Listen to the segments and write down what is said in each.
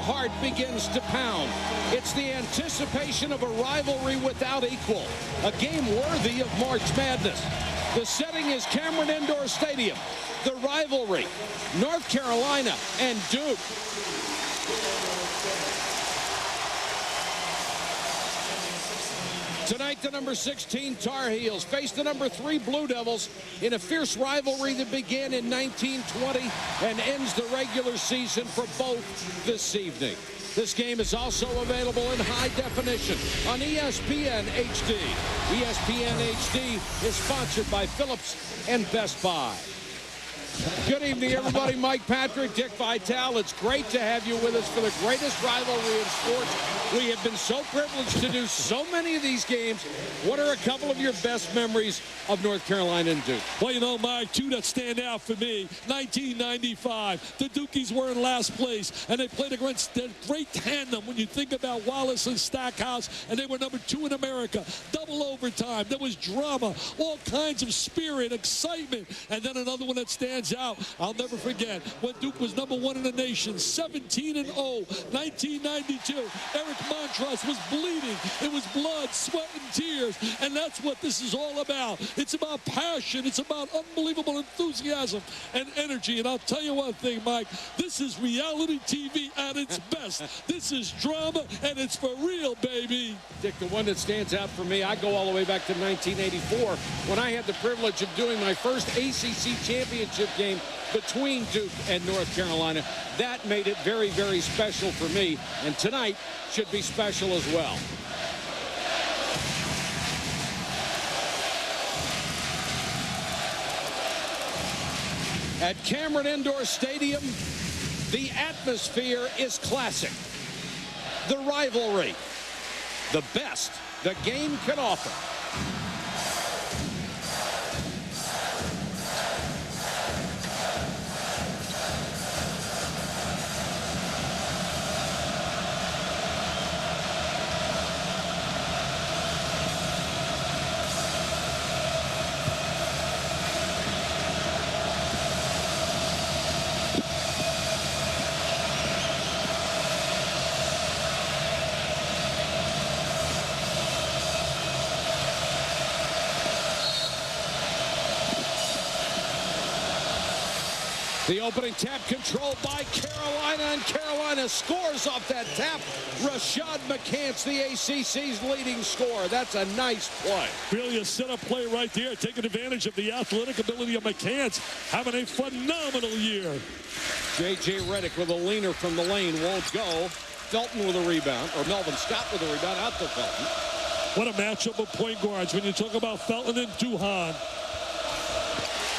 heart begins to pound. It's the anticipation of a rivalry without equal, a game worthy of March Madness. The setting is Cameron Indoor Stadium. The rivalry, North Carolina and Duke. Tonight, the number 16 Tar Heels face the number 3 Blue Devils in a fierce rivalry that began in 1920 and ends the regular season for both this evening. This game is also available in high definition on ESPN HD. ESPN HD is sponsored by Philips and Best Buy. Good evening, everybody. Mike Patrick, Dick Vitale. It's great to have you with us for the greatest rivalry in sports. We have been so privileged to do so many of these games. What are a couple of your best memories of North Carolina and Duke? Well, you know, Mike, two that stand out for me. 1995, the Dukies were in last place, and they played against the great tandem when you think about Wallace and Stackhouse, and they were number 2 in America. Double overtime. There was drama, all kinds of spirit, excitement, and then another one that stands out, I'll never forget, when Duke was number 1 in the nation, 17-0, 1992. Eric Montross was bleeding. It was blood, sweat, and tears, and that's what this is all about. It's about passion. It's about unbelievable enthusiasm and energy, and I'll tell you one thing, Mike, this is reality TV at its best. This is drama, and it's for real, baby. Dick, the one that stands out for me, I go all the way back to 1984 when I had the privilege of doing my first ACC championship game between Duke and North Carolina. That made it very, very special for me, and tonight should be special as well. At Cameron Indoor Stadium, the atmosphere is classic. The rivalry, the best the game can offer. The opening tap controlled by Carolina, and Carolina scores off that tap. Rashad McCants, the ACC's leading scorer. That's a nice play. Really a setup play right there, taking advantage of the athletic ability of McCants, having a phenomenal year. J.J. Redick with a leaner from the lane, won't go. Felton with a rebound, or Melvin Scott with a rebound, out to Felton. What a matchup of point guards when you talk about Felton and Duhan.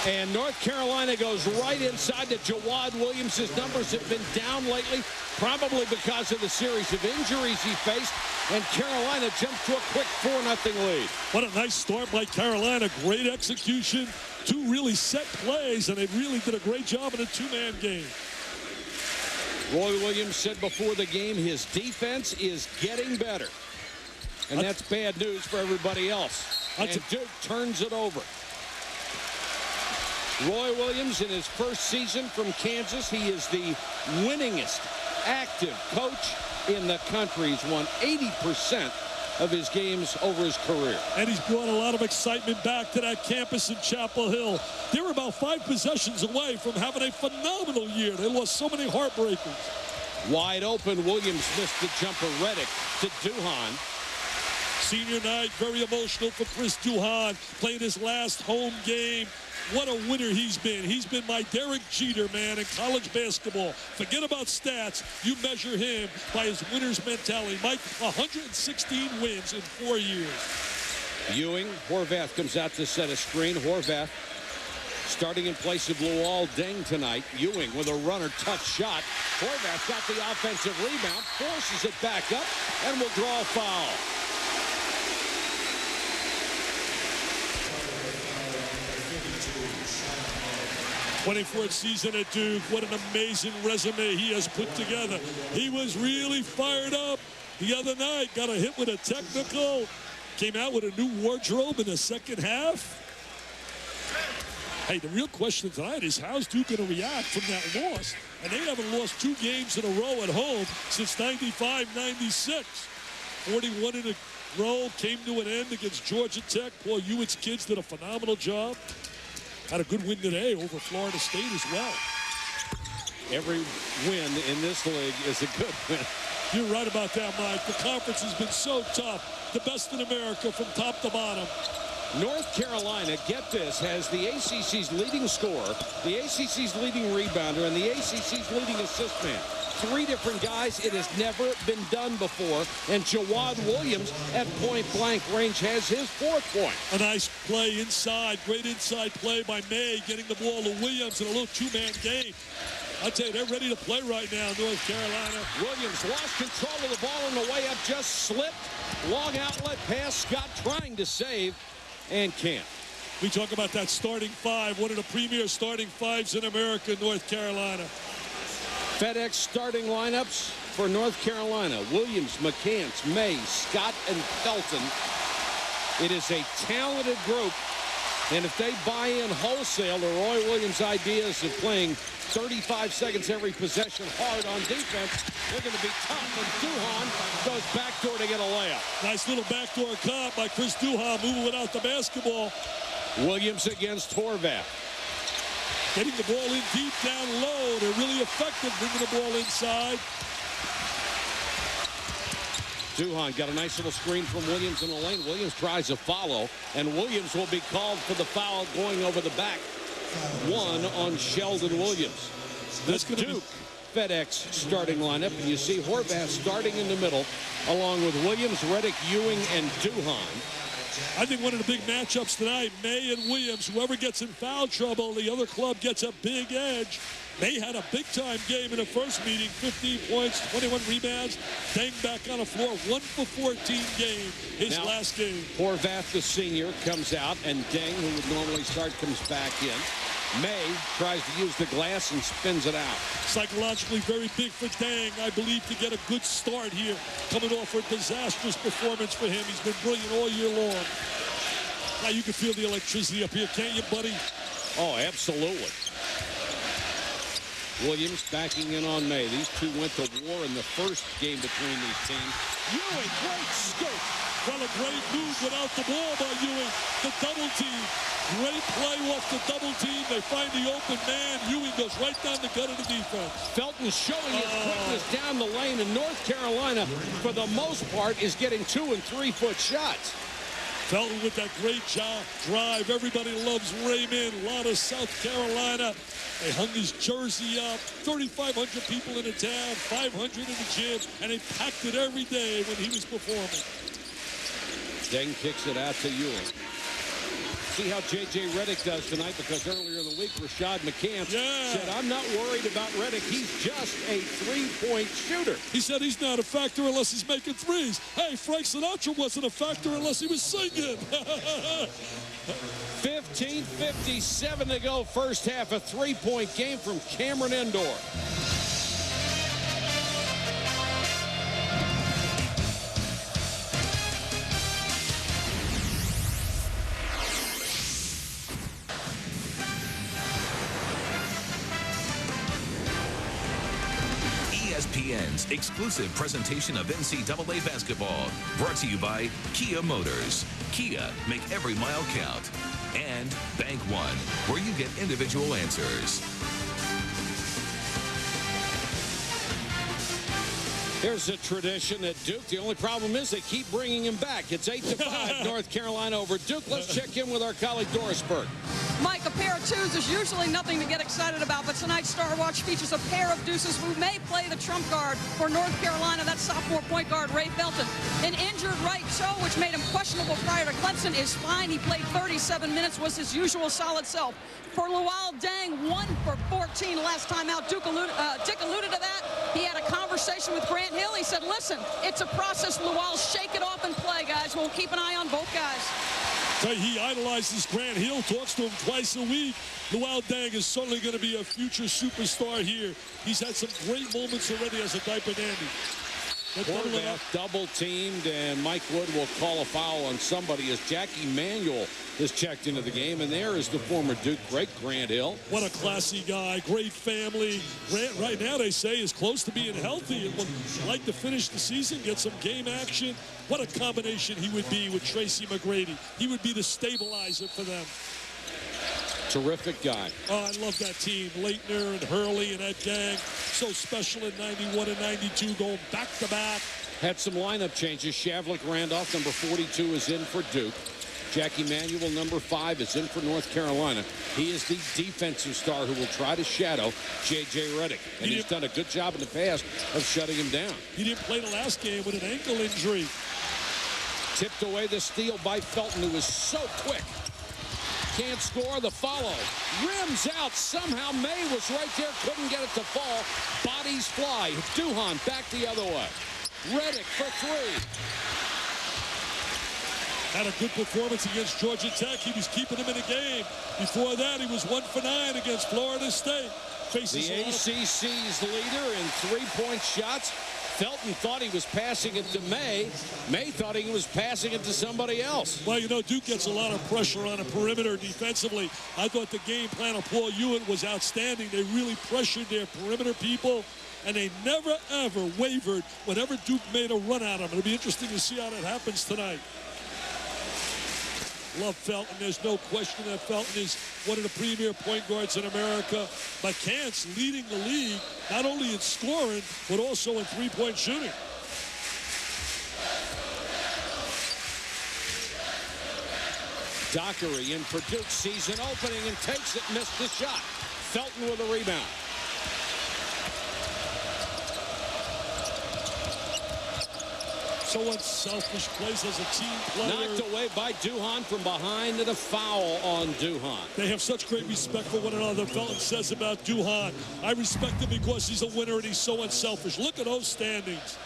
And North Carolina goes right inside to Jawad Williams. His numbers have been down lately, probably because of the series of injuries he faced. And Carolina jumped to a quick 4-0 lead. What a nice start by Carolina. Great execution. Two really set plays, and they really did a great job in a two-man game. Roy Williams said before the game his defense is getting better. And that's bad news for everybody else. And Duke turns it over. Roy Williams, in his first season from Kansas, he is the winningest active coach in the country. He's won 80% of his games over his career. And he's brought a lot of excitement back to that campus in Chapel Hill. They were about 5 possessions away from having a phenomenal year. They lost so many heartbreakers. Wide open, Williams missed the jumper. Redick to Duhan. Senior night, very emotional for Chris Duhan, playing his last home game. What a winner he's been. He's been my Derek Jeter, man, in college basketball. Forget about stats. You measure him by his winner's mentality. Mike, 116 wins in 4 years. Ewing, Horvath comes out to set a screen. Horvath starting in place of Luol Deng tonight. Ewing with a runner, tough shot. Horvath got the offensive rebound, forces it back up, and will draw a foul. 24th season at Duke. What an amazing resume he has put together. He was really fired up the other night. Got a hit with a technical. Came out with a new wardrobe in the second half. Hey, the real question tonight is how's Duke going to react from that loss? And they haven't lost 2 games in a row at home since 95-96. 41 in a row came to an end against Georgia Tech. Paul Hewitt's kids did a phenomenal job. Had a good win today over Florida State as well. Every win in this league is a good win. You're right about that, Mike. The conference has been so tough. The best in America from top to bottom. North Carolina, get this, has the ACC's leading scorer, the ACC's leading rebounder, and the ACC's leading assist man. 3 different guys. It has never been done before. And Jawad Williams at point-blank range has his 4th point. A nice play inside. Great inside play by May, getting the ball to Williams in a little 2-man game. I tell you, they're ready to play right now, North Carolina. Williams lost control of the ball on the way up, just slipped. Long outlet pass. Scott trying to save and can't. We talk about that starting 5, one of the premier starting 5s in America, North Carolina. FedEx starting lineups for North Carolina. Williams, McCants, May, Scott, and Felton. It is a talented group. And if they buy in wholesale to Roy Williams' ideas of playing 35 seconds every possession hard on defense, they're going to be tough. And Duhon goes backdoor to get a layup. Nice little backdoor cut by Chris Duhon, moving without the basketball. Williams against Horvath. Getting the ball in deep down low. They're really effective bringing the ball inside. Duhon got a nice little screen from Williams in the lane. Williams tries a follow, and Williams will be called for the foul going over the back. 1 on Sheldon Williams. That's The Duke FedEx starting lineup, and you see Horvath starting in the middle, along with Williams, Reddick, Ewing, and Duhon. I think one of the big matchups tonight, May and Williams, whoever gets in foul trouble, the other club gets a big edge. May had a big-time game in the first meeting, 15 points, 21 rebounds. Deng back on the floor, 1 for 14 game, his last game. Horvath, the senior, comes out, and Deng, who would normally start, comes back in. May tries to use the glass and spins it out. Psychologically very big for Deng, I believe, to get a good start here. Coming off a disastrous performance for him. He's been brilliant all year long. Now you can feel the electricity up here, can't you, buddy? Oh, absolutely. Williams backing in on May. These two went to war in the first game between these teams. Ewing, great scoop. Well, a great move without the ball by Ewing. The double team. Great play off the double team. They find the open man. Ewing goes right down the gut of the defense. Felton showing his quickness down the lane, and North Carolina, for the most part, is getting 2- and 3-foot shots. Felton with that great drive. Everybody loves Raymond. A lot of South Carolina. They hung his jersey up. 3,500 people in the town, 500 in the gym, and they packed it every day when he was performing. Deng kicks it out to Ewing. See how J.J. Reddick does tonight, because earlier in the week, Rashad McCants said, I'm not worried about Reddick. He's just a 3-point shooter. He said he's not a factor unless he's making threes. Hey, Frank Sinatra wasn't a factor unless he was singing. 15:57 to go, first half. A 3-point game from Cameron Indoor. ESPN's exclusive presentation of NCAA basketball, brought to you by Kia Motors. Kia, make every mile count. And Bank One, where you get individual answers. There's a tradition at Duke. The only problem is they keep bringing him back. It's 8-5, North Carolina over Duke. Let's check in with our colleague Doris Burke. Mike, a pair of twos is usually nothing to get excited about, but tonight's Star Watch features a pair of deuces who may play the trump card for North Carolina. That's sophomore point guard Ray Felton. An injured right toe, which made him questionable prior to Clemson, is fine. He played 37 minutes, was his usual solid self. For Luol Deng, 1 for 14 last time out. Dick alluded to that. He had a conversation with Grant Hill. He said, listen, it's a process, Luol. Shake it off and play, guys. We'll keep an eye on both guys. He idolizes Grant Hill, talks to him twice a week. Luol Deng is certainly going to be a future superstar here. He's had some great moments already as a diaper dandy. Horvath double-teamed, and Mike Wood will call a foul on somebody as Jackie Manuel is checked into the game. And there is the former Duke great Grant Hill. What a classy guy, great family. Grant, right now, they say, is close to being healthy and would like to finish the season, get some game action. What a combination he would be with Tracy McGrady. He would be the stabilizer for them. Terrific guy. Oh, I love that team. Leitner and Hurley and that gang. So special in 91 and 92, going back-to-back. Had some lineup changes. Shavlik Randolph, number 42, is in for Duke. Jackie Manuel, number 5, is in for North Carolina. He is the defensive star who will try to shadow J.J. Redick. And he's done a good job in the past of shutting him down. He didn't play the last game with an ankle injury. Tipped away the steal by Felton, who was so quick. Can't score. The follow. Rims out. Somehow May was right there. Couldn't get it to fall. Bodies fly. Duhan back the other way. Redick for 3. Had a good performance against Georgia Tech. He was keeping them in the game. Before that, he was 1 for 9 against Florida State. Faces the ACC's leader in three-point shots. Felton thought he was passing it to May. May thought he was passing it to somebody else. Well, you know, Duke gets a lot of pressure on the perimeter defensively. I thought the game plan of Paul Ewing was outstanding. They really pressured their perimeter people, and they never, ever wavered whenever Duke made a run at them. It'll be interesting to see how that happens tonight. Love Felton. There's no question that Felton is one of the premier point guards in America. But Kant's leading the league, not only in scoring, but also in three-point shooting. Dockery in for Duke, season opening and takes it, missed the shot. Felton with a rebound. So unselfish, plays as a team player. Knocked away by Duhan from behind, and a foul on Duhan. They have such great respect for one another. Felton says about Duhan, I respect him because he's a winner and he's so unselfish. Look at those standings.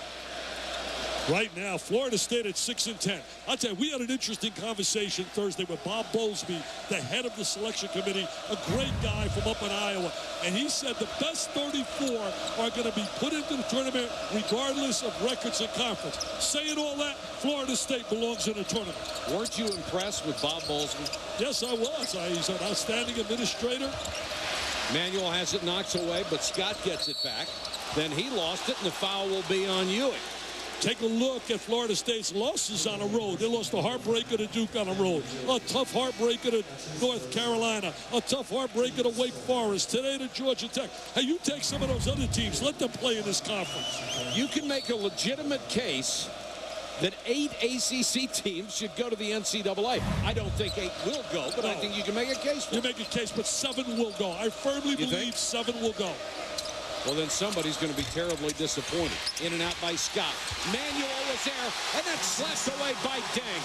Right now, Florida State at 6-10. I'll tell you, we had an interesting conversation Thursday with Bob Bowlesby, the head of the selection committee, a great guy from up in Iowa. And he said the best 34 are going to be put into the tournament regardless of records and conference. Saying all that, Florida State belongs in the tournament. Weren't you impressed with Bob Bowlesby? Yes, I was. He's an outstanding administrator. Manuel has it knocked away, but Scott gets it back. Then he lost it, and the foul will be on Ewing. Take a look at Florida State's losses on the road. They lost a heartbreaker to Duke on the road, a tough heartbreaker to North Carolina, a tough heartbreaker to Wake Forest, today to Georgia Tech. Hey, you take some of those other teams, let them play in this conference. You can make a legitimate case that 8 ACC teams should go to the NCAA. I don't think 8 will go, but no. I think you can make a case for it. You make a case, but 7 will go. I firmly believe 7 will go. Well, then somebody's going to be terribly disappointed. In and out by Scott. Manuel was there, and that's slapped away by Deng.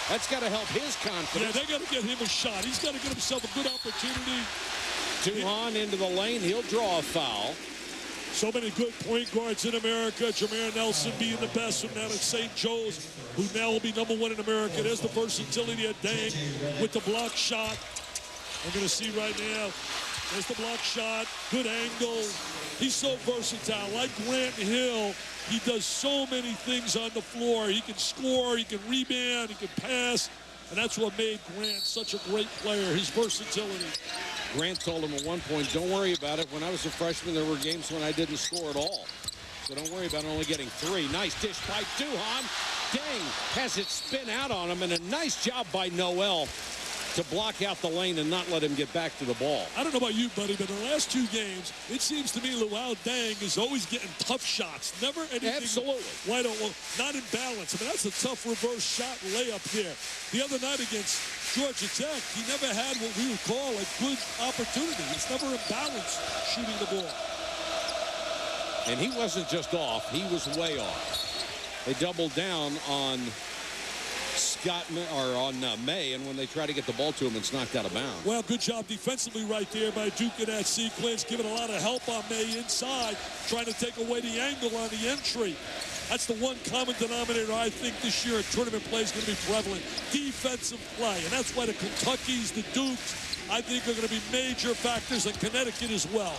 That's got to help his confidence. Yeah, they got to get him a shot. He's got to get himself a good opportunity. Duhan into the lane. He'll draw a foul. So many good point guards in America. Jameer Nelson being the best from down at St. Joe's, who now will be #1 in America. There's the versatility of Deng with the block shot. We're going to see right now. There's the block shot, good angle. He's so versatile. Like Grant Hill, he does so many things on the floor. He can score, he can rebound, he can pass. And that's what made Grant such a great player, his versatility. Grant told him at one point, don't worry about it. When I was a freshman, there were games when I didn't score at all. So don't worry about only getting 3. Nice dish by Duhan. Deng has it spin out on him, and a nice job by Noel to block out the lane and not let him get back to the ball. I don't know about you, buddy, but in the last 2 games, it seems to me Luau Deng is always getting tough shots. Never anything Absolutely. Wide open, not in balance. I mean, that's a tough reverse shot layup there. The other night against Georgia Tech, he never had what we would call a good opportunity. He's never in balance shooting the ball. And he wasn't just off, he was way off. They doubled down on Scott or on May, and when they try to get the ball to him, it's knocked out of bounds. Well, good job defensively right there by Duke in that sequence, giving a lot of help on May inside, trying to take away the angle on the entry. That's the one common denominator I think this year at tournament play is going to be prevalent. Defensive play, and that's why the Kentuckys, the Dukes, I think are going to be major factors in Connecticut as well.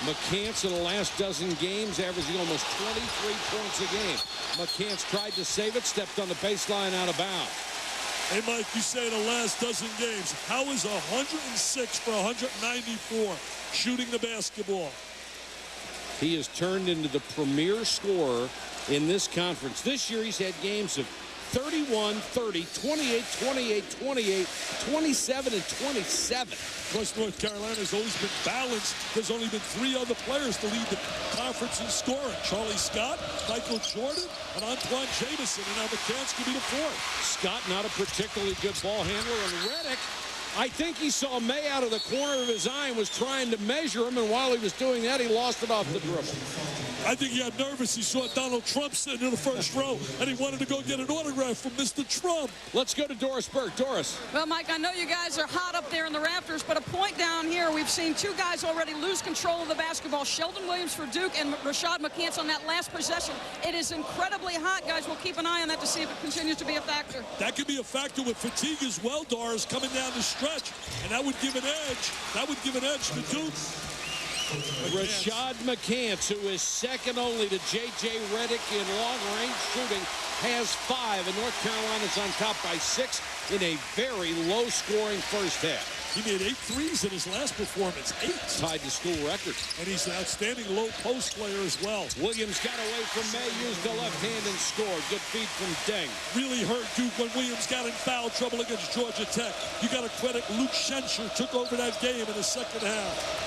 McCants in the last dozen games averaging almost 23 points a game. McCants tried to save it, stepped on the baseline out of bounds. Hey, Mike, you say the last dozen games. How is 106 for 194 shooting the basketball? He has turned into the premier scorer in this conference. This year he's had games of 31, 30, 28, 28, 28, 27, and 27. Plus, North Carolina has always been balanced. There's only been 3 other players to lead the conference in scoring. Charlie Scott, Michael Jordan, and Antoine Jamison. And now McCants could be the 4th. Scott, not a particularly good ball handler. And Redick, I think he saw May out of the corner of his eye and was trying to measure him. And while he was doing that, he lost it off the dribble. I think he got nervous. He saw Donald Trump sitting in the first row, and he wanted to go get an autograph from Mr. Trump. Let's go to Doris Burke. Doris. Well, Mike, I know you guys are hot up there in the rafters, but a point down here, we've seen 2 guys already lose control of the basketball. Sheldon Williams for Duke and Rashad McCants on that last possession. It is incredibly hot, guys. We'll keep an eye on that to see if it continues to be a factor. That could be a factor with fatigue as well, Doris, coming down the stretch, and that would give an edge. That would give an edge to Duke. Rashad McCants, who is second only to J.J. Redick in long-range shooting, has 5, and North Carolina's on top by 6 in a very low-scoring first half. He made 8 threes in his last performance. 8. Tied the school record. And he's an outstanding low-post player as well. Williams got away from May, used the left hand and scored. Good feed from Deng. Really hurt Duke when Williams got in foul trouble against Georgia Tech. You got to credit Luke Schenscher, took over that game in the second half.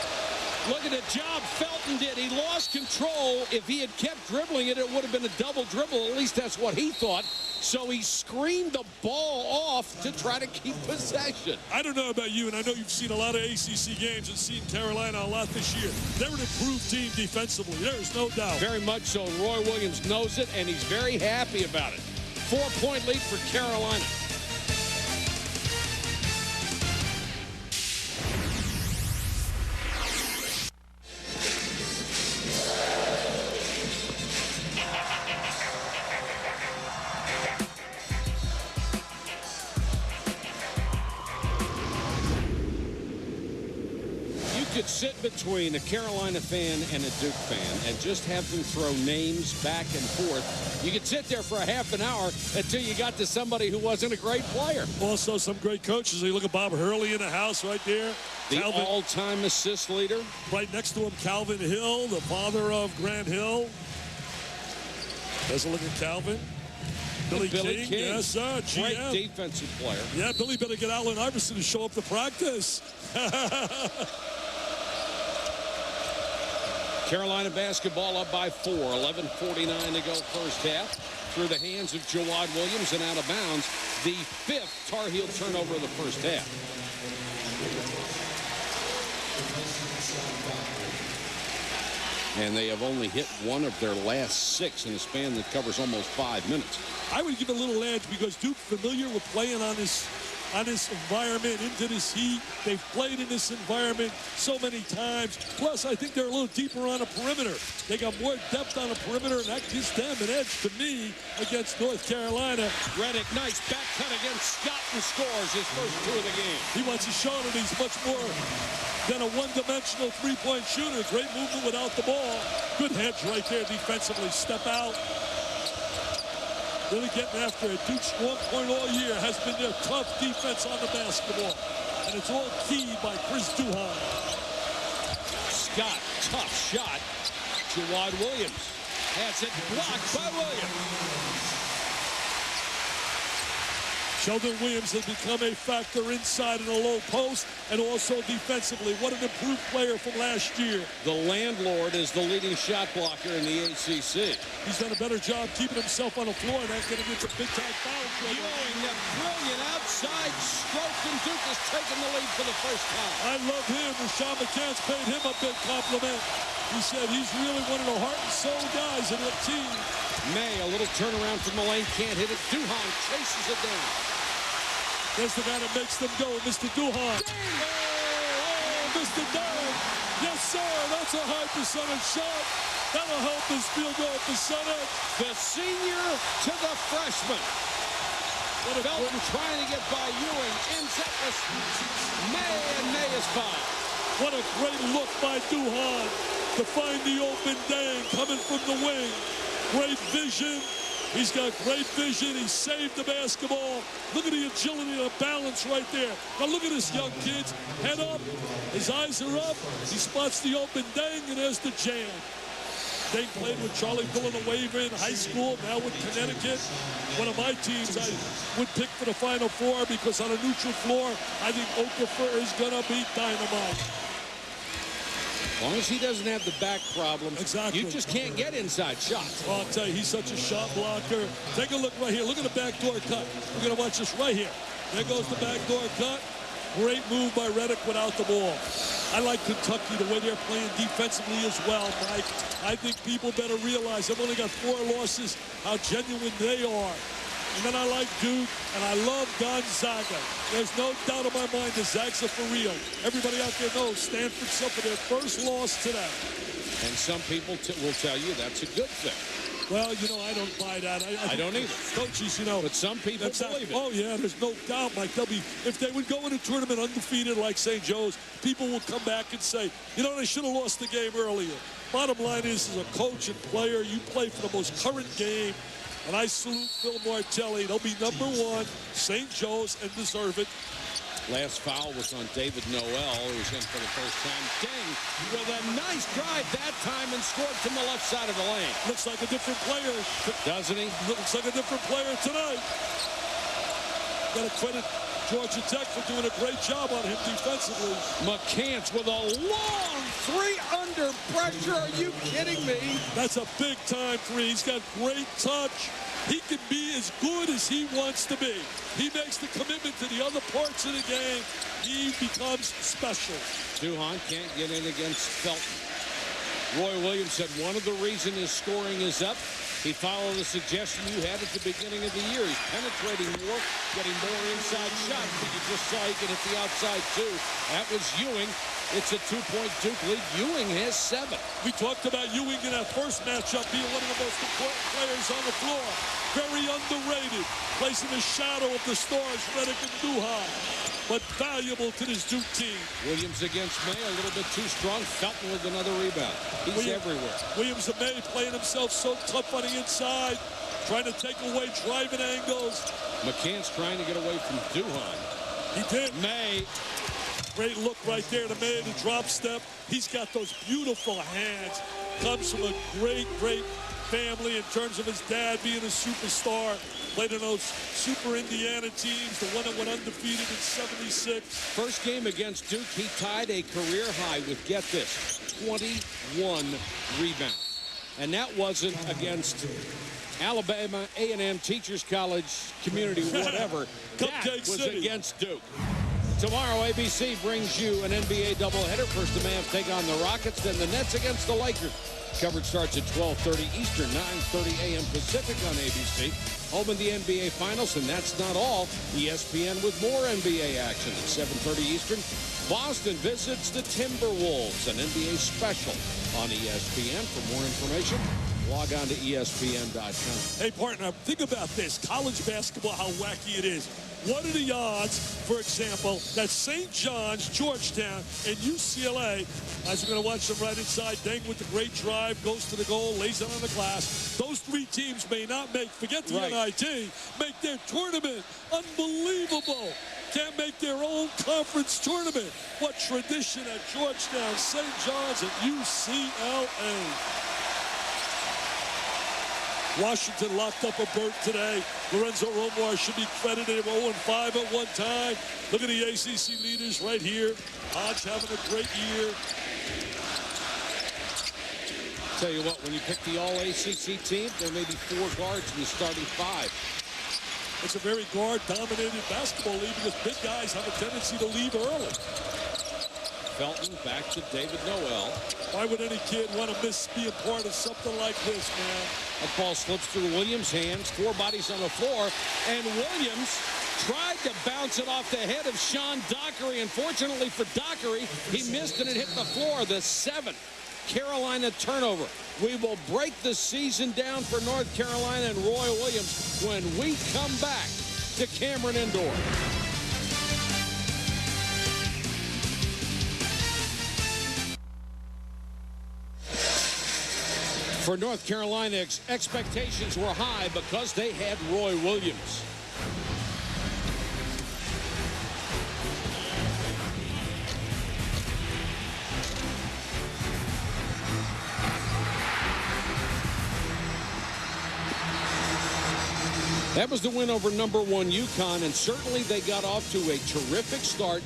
Look at the job Felton did. He lost control. If he had kept dribbling it, it would have been a double dribble. At least that's what he thought. So he screened the ball off to try to keep possession. I don't know about you, and I know you've seen a lot of ACC games and seen Carolina a lot this year. They're an improved team defensively. There is no doubt. Very much so. Roy Williams knows it, and he's very happy about it. 4-point lead for Carolina. Could sit between a Carolina fan and a Duke fan and just have them throw names back and forth. You could sit there for a half an hour until you got to somebody who wasn't a great player. Also, some great coaches. You look at Bob Hurley in the house right there. The all-time assist leader. Right next to him, Calvin Hill, the father of Grant Hill. There's a look at Calvin. Billy King, yes, sir. Great defensive player. Yeah, Billy better get Allen Iverson to show up to practice. Carolina basketball up by 4. 11:49 to go first half. Through the hands of Jawad Williams and out of bounds. The 5th Tar Heel turnover of the first half. And they have only hit 1 of their last 6 in a span that covers almost 5 minutes. I would give a little edge because Duke familiar with playing on this environment, into this heat. They've played in this environment so many times. Plus, I think they're a little deeper on the perimeter. They got more depth on the perimeter, and that gives them an edge to me against North Carolina. Redick, nice back cut against Scott and scores his first 2 of the game. He wants to show that he's much more than a one-dimensional three-point shooter. Great movement without the ball. Good hedge right there defensively. Step out. Really getting after it. Duke's strong point all year has been their tough defense on the basketball. And it's all keyed by Chris Duhon. Scott, tough shot. Jawad Williams has it blocked by Williams. Sheldon Williams has become a factor inside in a low post and also defensively. What an improved player from last year. The landlord is the leading shot blocker in the ACC. He's done a better job keeping himself on the floor and not getting into big-time foul trouble. Ewing, that brilliant outside stroke, and Duke has taken the lead for the first time. I love him. Rashad McCants paid him a big compliment. He said he's really one of the heart and soul guys in the team. May, a little turnaround from the lane, can't hit it. Duhon chases it down. There's the guy that makes them go, Mr. Duhon. Oh, Mr. Durham. Yes, sir. That's a high percentage shot. That'll help his field goal percentage. The senior to the freshman. Felton trying to get by Ewing. Ends up with May, and May is fouled. What a great look by Duhon. to find the open dang coming from the wing. Great vision. He's got great vision. He saved the basketball. Look at the agility and the balance right there. Now look at this young kid. Head up. His eyes are up. He spots the open dang, and there's the jam. Dang played with Charlie Villanueva in high school, now with Connecticut. One of my teams I would pick for the Final Four because on a neutral floor, I think Okafor is going to be dynamite. As long as he doesn't have the back problem, exactly. You just can't get inside shots. Well, I'll tell you, he's such a shot blocker. Take a look right here. Look at the backdoor cut. We're going to watch this right here. There goes the backdoor cut. Great move by Redick without the ball. I like Kentucky, the way they're playing defensively as well, Mike. I think people better realize they've only got 4 losses, how genuine they are. And then I like Duke, and I love Gonzaga. There's no doubt in my mind the Zags are for real. Everybody out there knows Stanford suffered their first loss today. And some people will tell you that's a good thing. Well, you know, I don't buy that. I don't either. Coaches, you know. But some people believe it. Oh, yeah, there's no doubt, Mike. If they would go in a tournament undefeated like St. Joe's, people will come back and say, you know, they should have lost the game earlier. Bottom line is, as a coach and player, you play for the most current game. And I salute Phil Martelli. They'll be number 1, St. Joe's, and deserve it. Last foul was on David Noel, who was in for the first time. Deng with a nice drive that time and scored from the left side of the lane. Looks like a different player. Doesn't he? Looks like a different player tonight. Got to credit Georgia Tech for doing a great job on him defensively. McCants with a long 3 under pressure. Are you kidding me? That's a big-time 3. He's got great touch. He can be as good as he wants to be. He makes the commitment to the other parts of the game. He becomes special. Duhon can't get in against Felton. Roy Williams said one of the reasons his scoring is up, he followed the suggestion you had at the beginning of the year. He's penetrating more, getting more inside shots, but you just saw he can hit the outside too. That was Ewing. It's a 2-point Duke lead. Ewing has 7. We talked about Ewing in that first matchup being one of the most important players on the floor. Very underrated. Plays in the shadow of the stars, Redick and Duhon. But valuable to this Duke team. Williams against May, a little bit too strong. Felton with another rebound. He's everywhere. Williams and May playing himself so tough on the inside, trying to take away driving angles. McCann's trying to get away from Duhon. He did. May. Great look right there to May, the drop step. He's got those beautiful hands. Comes from a great, great family in terms of his dad being a superstar. Played in those Super Indiana teams, the one that went undefeated in '76. First game against Duke, he tied a career high with, get this, 21 rebounds. And that wasn't against Alabama A&M Teachers College, community, whatever. That was against Duke. Tomorrow, ABC brings you an NBA doubleheader. First, the Mavs take on the Rockets, then the Nets against the Lakers. Coverage starts at 12:30 Eastern, 9:30 a.m. Pacific on ABC. Home in the NBA Finals, and that's not all. ESPN with more NBA action at 7:30 Eastern. Boston visits the Timberwolves, an NBA special on ESPN. For more information, log on to ESPN.com. Hey, partner, think about this. College basketball, how wacky it is. What are the odds, for example, that St. John's, Georgetown, and UCLA, as we're going to watch them right inside, Deng with the great drive, goes to the goal, lays it on the glass. Those 3 teams may not make, forget the NIT, make their tournament. Unbelievable. Can't make their own conference tournament. What tradition at Georgetown, St. John's, and UCLA. Washington locked up a berth today. Lorenzo Romar should be credited 0-5 at one time. Look at the ACC leaders right here. Hodge having a great year. Tell you what, when you pick the all-ACC team, there may be 4 guards in the starting 5. It's a very guard-dominated basketball league because big guys have a tendency to leave early. Felton back to David Noel. Why would any kid want to miss being part of something like this, man? That ball slips through Williams' hands. 4 bodies on the floor. And Williams tried to bounce it off the head of Sean Dockery. Unfortunately for Dockery, he missed and it hit the floor. The 7th Carolina turnover. We will break the season down for North Carolina and Roy Williams when we come back to Cameron Indoor. For North Carolina, expectations were high because they had Roy Williams. That was the win over number 1 UConn, and certainly they got off to a terrific start.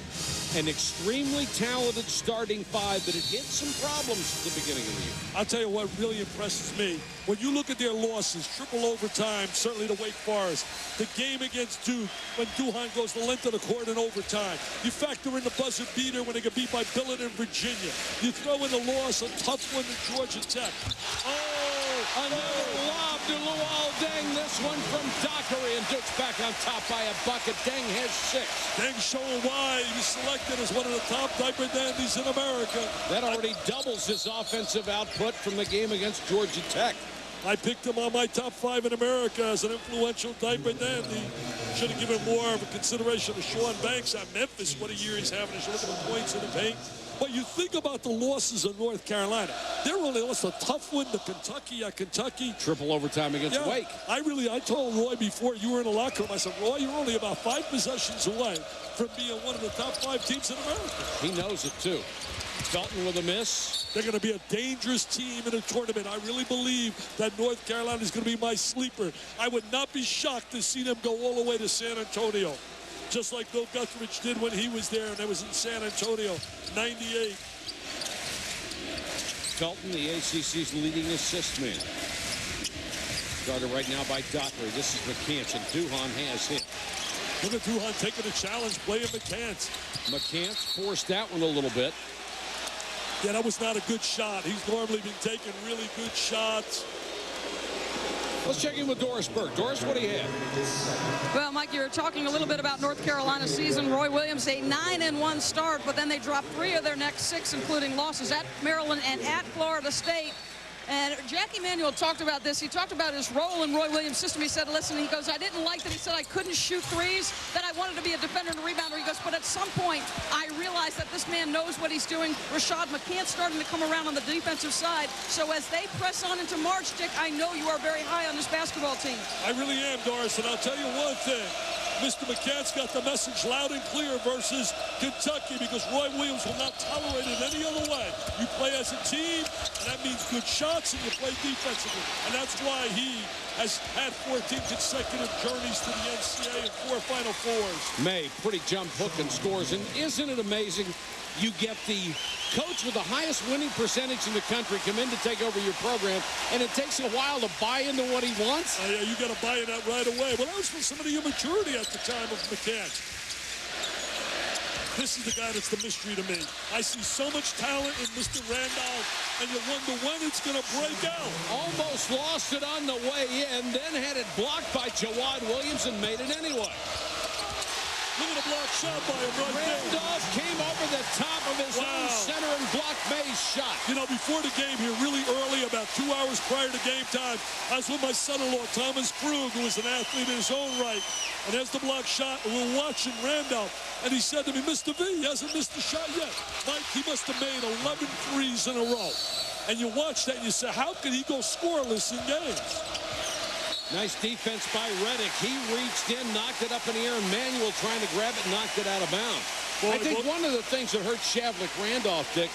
An extremely talented starting five, but it hit some problems at the beginning of the year. I'll tell you what really impresses me. When you look at their losses, triple overtime, certainly to Wake Forest. The game against Duke, when Durham goes the length of the court in overtime. You factor in the buzzer beater when they get beat by Billett in Virginia. You throw in the loss, a tough one to Georgia Tech. Oh, another lob to Luol Deng. This one from Dockery, and Duke's back on top by a bucket. Deng has 6. Deng showing why he was selected as one of the top diaper dandies in America. That already doubles his offensive output from the game against Georgia Tech. I picked him on my top 5 in America as an influential diaper dandy. Should have given more of a consideration to Sean Banks at Memphis. What a year he's having. You should look at the points in the paint. But you think about the losses in North Carolina. They really lost a tough one to Kentucky at Kentucky. Triple overtime against Wake. I told Roy before you were in the locker room, I said, Roy, you're only about 5 possessions away from being one of the top 5 teams in America. He knows it, too. Felton with a miss. They're going to be a dangerous team in a tournament. I really believe that North Carolina is going to be my sleeper. I would not be shocked to see them go all the way to San Antonio, just like Bill Guthridge did when he was there, and it was in San Antonio, 98. Felton, the ACC's leading assist man. Started right now by Dockery. This is McCants, and Duhon has hit. Look at Duhon taking a challenge, playing McCants. McCants forced that one a little bit. Yeah, that was not a good shot. He's normally been taking really good shots. Let's check in with Doris Burke. Doris, what do you have? Well, Mike, you were talking a little bit about North Carolina's season. Roy Williams, a 9-1 start, but then they dropped 3 of their next 6, including losses at Maryland and at Florida State. And Jackie Manuel talked about this. He talked about his role in Roy Williams' system. He said, listen, he goes, I didn't like that. He said, I couldn't shoot threes, that I wanted to be a defender and a rebounder. He goes, but at some point, I realized that this man knows what he's doing. Rashad McCants starting to come around on the defensive side. So as they press on into March, Dick, I know you are very high on this basketball team. I really am, Doris, and I'll tell you one thing. Mr. McCants got the message loud and clear versus Kentucky, because Roy Williams will not tolerate it any other way. You play as a team, and that means good shots, and you play defensively. And that's why he has had 14 consecutive journeys to the NCAA and 4 Final Fours. May, pretty jump hook and scores. And isn't it amazing? You get the coach with the highest winning percentage in the country come in to take over your program, and it takes a while to buy into what he wants. Yeah, you got to buy in that right away. Well, that was for some of the immaturity at the time of McCants. This is the guy that's the mystery to me. I see so much talent in Mr. Randolph, and you wonder when it's going to break out. Almost lost it on the way in, then had it blocked by Jawad Williams and made it anyway. Look at a block shot by him right there. Randolph came over the top of his own center and blocked May's shot. You know, before the game here, really early, about 2 hours prior to game time, I was with my son-in-law, Thomas Krug, who was an athlete in his own right. And there's the block shot, and we're watching Randolph. And he said to me, Mr. V, he hasn't missed a shot yet. Mike, he must have made 11 threes in a row. And you watch that and you say, how could he go scoreless in games? Nice defense by Reddick. He reached in, knocked it up in the air, and Manuel trying to grab it, knocked it out of bounds. I think one of the things that hurt Shavlik Randolph, Dick,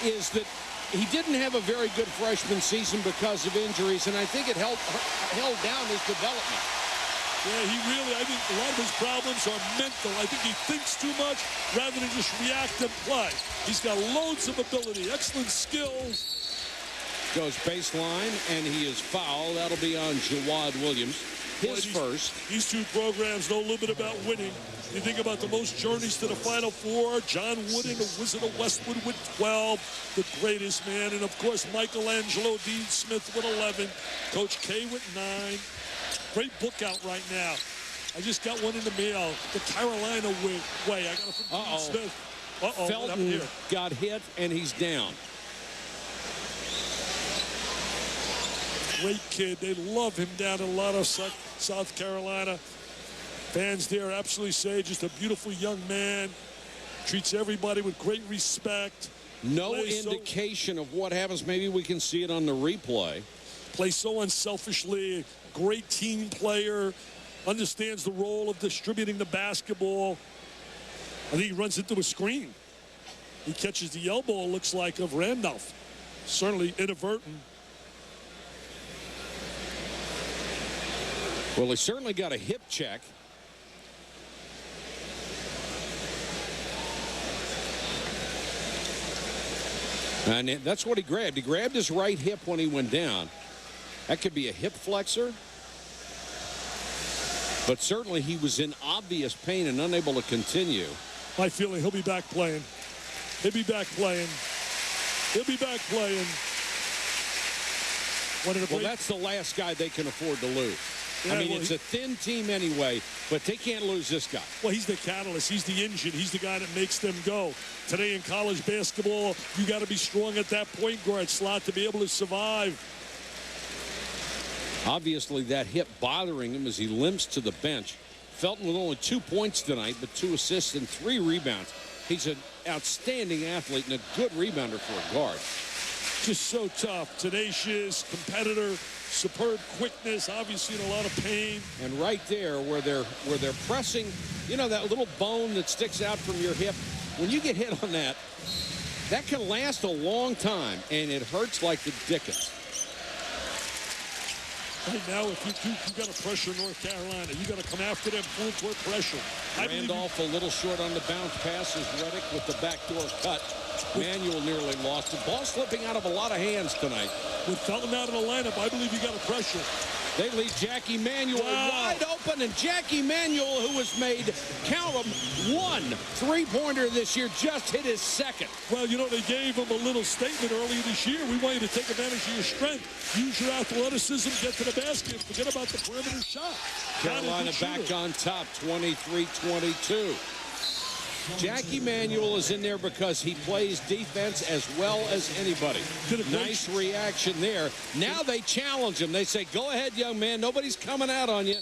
is that he didn't have a very good freshman season because of injuries, and I think it held down his development. Yeah, I think a lot of his problems are mental. I think he thinks too much rather than just react and play. He's got loads of ability, excellent skills. Goes baseline, and he is fouled. That'll be on Jawad Williams. His first. These two programs know a little bit about winning. You think about the most journeys to the Final Four. John Wooden, the Wizard of Westwood with 12, the greatest man. And, of course, Michelangelo Dean Smith with 11. Coach K with 9. Great book out right now. I just got one in the mail. The Carolina Way. I got it from Dean Smith. Felton got hit, and he's down. Great kid. They love him down in a lot of South Carolina. Fans there absolutely say just a beautiful young man. Treats everybody with great respect. No indication of what happens. Maybe we can see it on the replay. Plays so unselfishly, great team player, understands the role of distributing the basketball. I think he runs into a screen. He catches the elbow, looks like, of Randolph. Certainly inadvertent. Well, he certainly got a hip check. And that's what he grabbed. He grabbed his right hip when he went down. That could be a hip flexor. But certainly he was in obvious pain and unable to continue. My feeling, he'll be back playing. He'll be back playing. He'll be back playing. Well, that's the last guy they can afford to lose. Yeah, I mean, it's a thin team anyway, but they can't lose this guy. Well, he's the catalyst. He's the engine. He's the guy that makes them go. Today in college basketball, you got to be strong at that point guard slot to be able to survive. Obviously, that hip bothering him as he limps to the bench. Felton with only 2 points tonight, but 2 assists and 3 rebounds. He's an outstanding athlete and a good rebounder for a guard. Just so tough, tenacious, competitor, superb quickness, obviously in a lot of pain. And right there where they're pressing, you know, that little bone that sticks out from your hip, when you get hit on that, that can last a long time, and it hurts like the dickens. Right now, if you got to pressure North Carolina, you got to come after them full court pressure. Randolph a little short on the bounce pass as Reddick with the backdoor cut. Manuel nearly lost the ball, slipping out of a lot of hands tonight. With Felton out of the lineup, I believe you got to pressure. They lead Jackie Manuel wide open, and Jackie Manuel, who has made, count them, 1 3-pointer this year, just hit his second. Well, you know, they gave him a little statement earlier this year. We want you to take advantage of your strength. Use your athleticism, get to the basket. Forget about the perimeter shot. Carolina back on top, 23-22. Jackie Manuel is in there because he plays defense as well as anybody. Nice reaction there. Now they challenge him. They say, go ahead, young man. Nobody's coming out on you.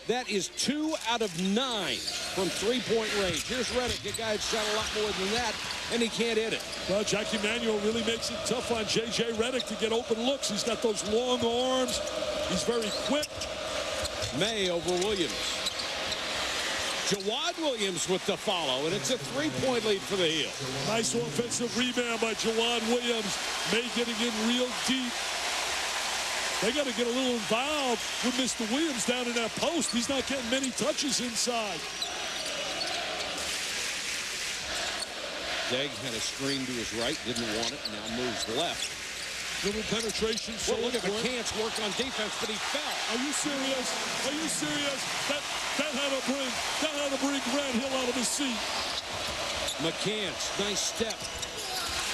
That is 2 out of 9 from three-point range. Here's Reddick, a guy that shot a lot more than that, and he can't hit it. Well, Jackie Manuel really makes it tough on J.J. Reddick to get open looks. He's got those long arms. He's very quick. May over Williams. Jawad Williams with the follow, and it's a 3-point lead for the Heels. Nice offensive rebound by Jawad Williams. May getting in real deep. They got to get a little involved with Mr. Williams down in that post. He's not getting many touches inside. Degg had a screen to his right, didn't want it, now moves left. Little penetration. Well, look at McCants work on defense, but he fell. Are you serious? Are you serious? That had to bring Grant Hill out of his seat. McCants, nice step.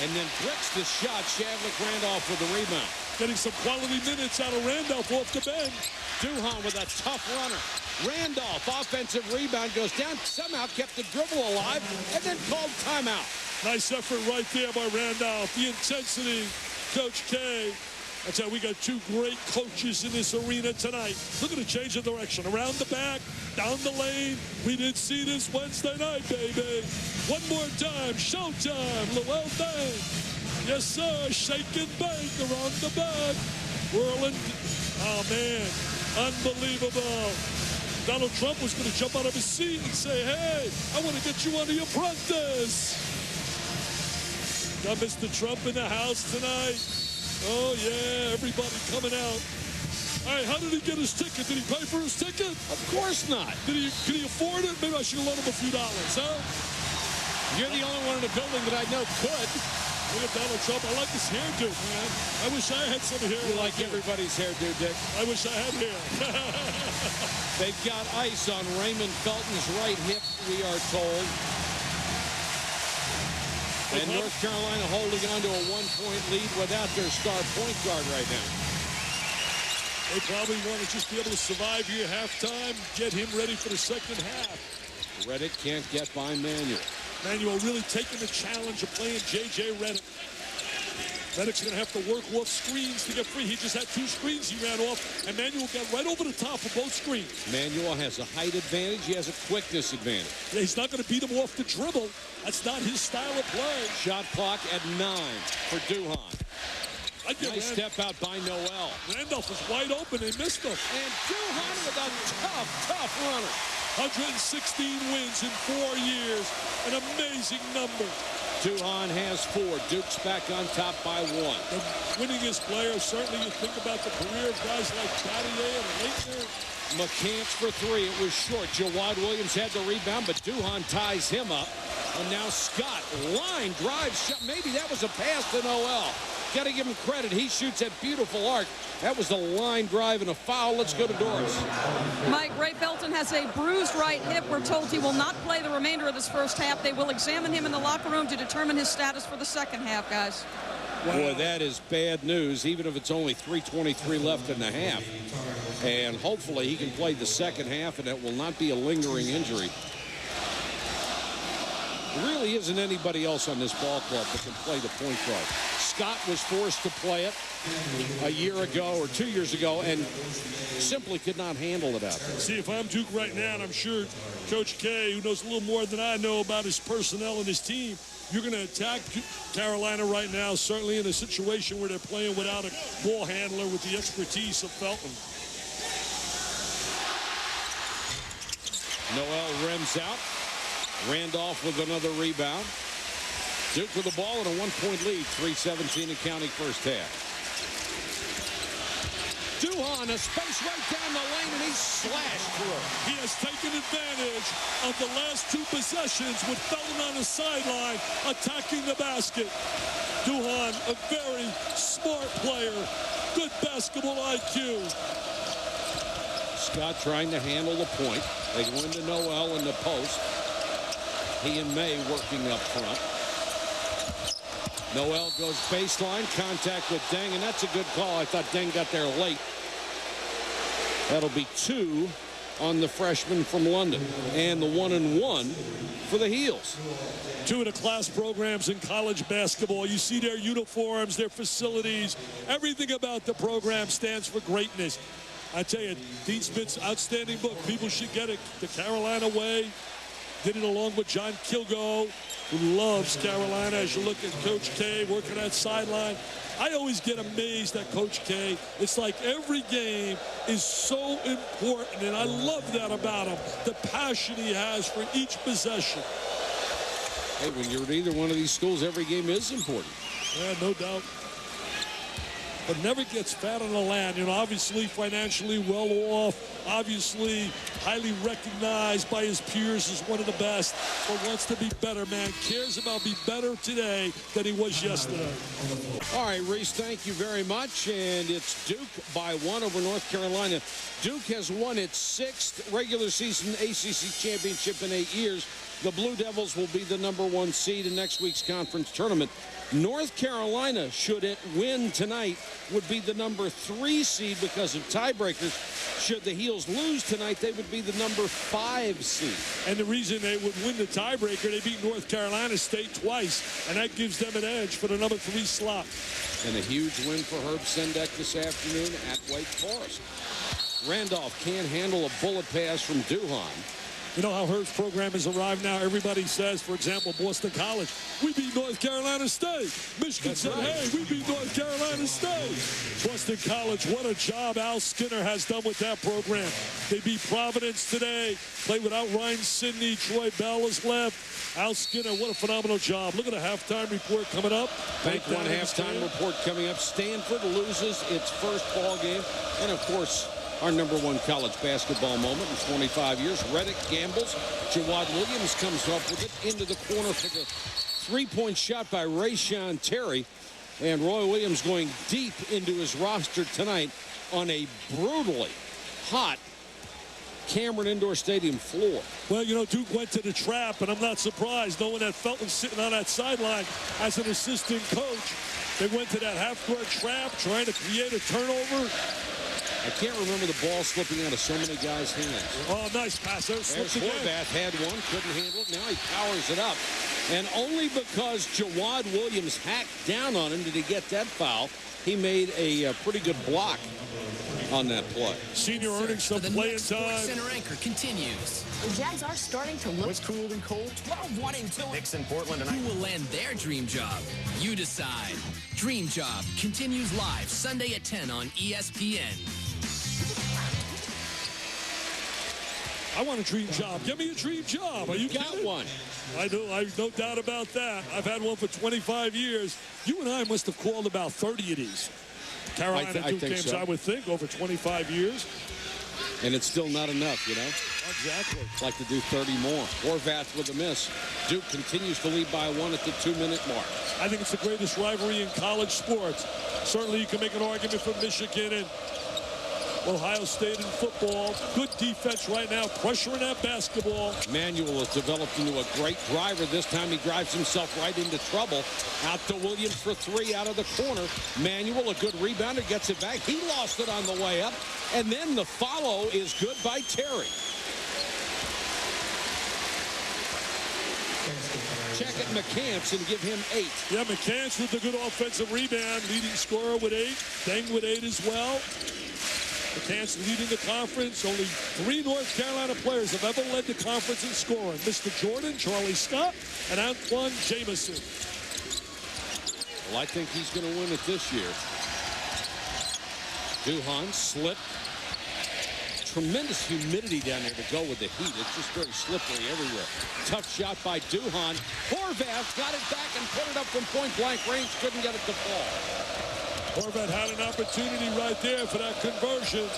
And then bricks the shot. Shavlik Randolph with the rebound. Getting some quality minutes out of Randolph off the bench. Durham with a tough runner. Randolph, offensive rebound, goes down. Somehow kept the dribble alive and then called timeout. Nice effort right there by Randolph. The intensity. Coach K. That's how we got 2 great coaches in this arena tonight. Look at the change of direction. Around the back, down the lane. We didn't see this Wednesday night, baby. One more time, showtime, Llewellyn Bank. Yes, sir, shake and bake around the back. Whirling. Oh, man, unbelievable. Donald Trump was going to jump out of his seat and say, hey, I want to get you under your practice. Got Mr. Trump in the house tonight. Oh, yeah, everybody coming out. All right, how did he get his ticket? Did he pay for his ticket? Of course not. Could he afford it? Maybe I should have loaned him a few dollars, huh? You're the only one in the building that I know could. Look at Donald Trump. I like his hairdo, man. I wish I had some hair. You like everybody's hairdo, Dick. I wish I had hair. They've got ice on Raymond Felton's right hip, we are told. And North Carolina holding on to a 1-point lead without their star point guard right now. They probably want to just be able to survive here halftime, get him ready for the second half. Reddick can't get by Manuel. Manuel really taking the challenge of playing J.J. Reddick. Reddick's going to have to work off screens to get free. He just had 2 screens he ran off, and Manuel got right over the top of both screens. Manuel has a height advantage. He has a quickness advantage. Yeah, he's not going to beat him off the dribble. That's not his style of play. Shot clock at 9 for Duhon. Nice step out by Noel. Randolph was wide open. They missed him. And Durham with a tough runner. 116 wins in 4 years. An amazing number. Duhan has 4. Duke's back on top by 1. The winningest player, certainly you think about the career of guys like Battier and Leitner. McCants for 3. It was short. Jawad Williams had the rebound, but Duhan ties him up. And now Scott, line drive shot. Maybe that was a pass to Noel. Got to give him credit. He shoots that beautiful arc. That was the line drive and a foul. Let's go to Doris. Mike, Ray Belton has a bruised right hip. We're told he will not play the remainder of this first half. They will examine him in the locker room to determine his status for the second half, guys. Wow. Boy, that is bad news, even if it's only 3:23 left in the half. And hopefully he can play the second half, and it will not be a lingering injury. There really isn't anybody else on this ball club that can play the point guard. Scott was forced to play it a year ago or 2 years ago and simply could not handle it out there. See, if I'm Duke right now, and I'm sure Coach K, who knows a little more than I know about his personnel and his team, you're going to attack Carolina right now, certainly in a situation where they're playing without a ball handler with the expertise of Felton. Noel rims out. Randolph with another rebound. Duke with the ball and a 1-point lead. 3:17 in counting first half. Duhan, a space right down the lane, and he slashed through. He has taken advantage of the last 2 possessions with Felton on the sideline attacking the basket. Duhan, a very smart player. Good basketball IQ. Scott trying to handle the point. They go into Noel in the post. He and May working up front. Noel goes baseline, contact with Deng, and that's a good call. I thought Deng got there late. That'll be 2 on the freshman from London, and the 1-and-1 for the Heels. 2 of the class programs in college basketball. You see their uniforms, their facilities, everything about the program stands for greatness. I tell you, Dean Smith's outstanding book, people should get it, The Carolina Way. Did it along with John Kilgo, who loves Carolina. As you look at Coach K working that sideline, I always get amazed at Coach K. It's like every game is so important, and I love that about him, the passion he has for each possession. Hey, when you're at either one of these schools, every game is important. Yeah, no doubt. But never gets fat on the land. You know, obviously financially well off, obviously highly recognized by his peers as one of the best, but wants to be better, man. Cares about being better today than he was yesterday. All right, Reese, thank you very much. And it's Duke by 1 over North Carolina. Duke has won its 6th regular season ACC championship in 8 years. The Blue Devils will be the #1 seed in next week's conference tournament. North Carolina, should it win tonight, would be the #3 seed because of tiebreakers. Should the Heels lose tonight, they would be the #5 seed. And the reason they would win the tiebreaker, they beat North Carolina State twice, and that gives them an edge for the #3 slot. And a huge win for Herb Sendek this afternoon at Wake Forest. Randolph can't handle a bullet pass from Duhan. You know how Herb's program has arrived now? Everybody says, for example, Boston College, we beat North Carolina State. Michigan said, hey, we beat North Carolina State. Boston College, what a job Al Skinner has done with that program. They beat Providence today, played without Ryan Sidney. Troy Bell has left. Al Skinner, what a phenomenal job. Look at the halftime report coming up. Bank One halftime report coming up. Stanford loses its first ball game. And, of course, our #1 college basketball moment in 25 years. Reddick gambles. Jawad Williams comes up with it into the corner for the 3-point shot by Rayshon Terry. And Roy Williams going deep into his roster tonight on a brutally hot Cameron Indoor Stadium floor. Well, you know, Duke went to the trap, and I'm not surprised knowing that Felton's sitting on that sideline as an assistant coach. They went to that half-court trap, trying to create a turnover. I can't remember the ball slipping out of so many guys' hands. Oh, nice pass. There's Horvath had one, couldn't handle it. Now he powers it up. And only because Jawad Williams hacked down on him did he get that foul. He made a pretty good block. on that play. Senior earning some playing time. Center anchor continues. The Jags are starting to look. What's cool and cold? 12-1-2. Knicks in Portland tonight. Who will land their dream job? You decide. Dream Job continues live Sunday at 10 on ESPN. I want a dream job. Give me a dream job. Are you got kidding? one? I do. I have no doubt about that. I've had one for 25 years. You and I must have called about 30 of these. Carolina Duke games, so. I would think, over 25 years. And it's still not enough, you know? Exactly. Like to do 30 more. Horvath with a miss. Duke continues to lead by 1 at the 2-minute mark. I think it's the greatest rivalry in college sports. Certainly you can make an argument for Michigan and Ohio State in football. Good defense right now, pressuring that basketball. Manuel has developed into a great driver. This time he drives himself right into trouble. Out to Williams for 3 out of the corner. Manuel, a good rebounder, gets it back. He lost it on the way up. And then the follow is good by Terry. Check at McCants and give him 8. Yeah, McCants with the good offensive rebound, leading scorer with 8. Deng with 8 as well. McCants leading the conference. Only 3 North Carolina players have ever led the conference in scoring. Mr. Jordan, Charlie Scott, and Antoine Jamison. Well, I think he's going to win it this year. Duhan slipped. Tremendous humidity down there to go with the heat. It's just very slippery everywhere. Tough shot by Duhan. Horvath got it back and put it up from point-blank range. Couldn't get it to fall. Horvath had an opportunity right there for that conversion.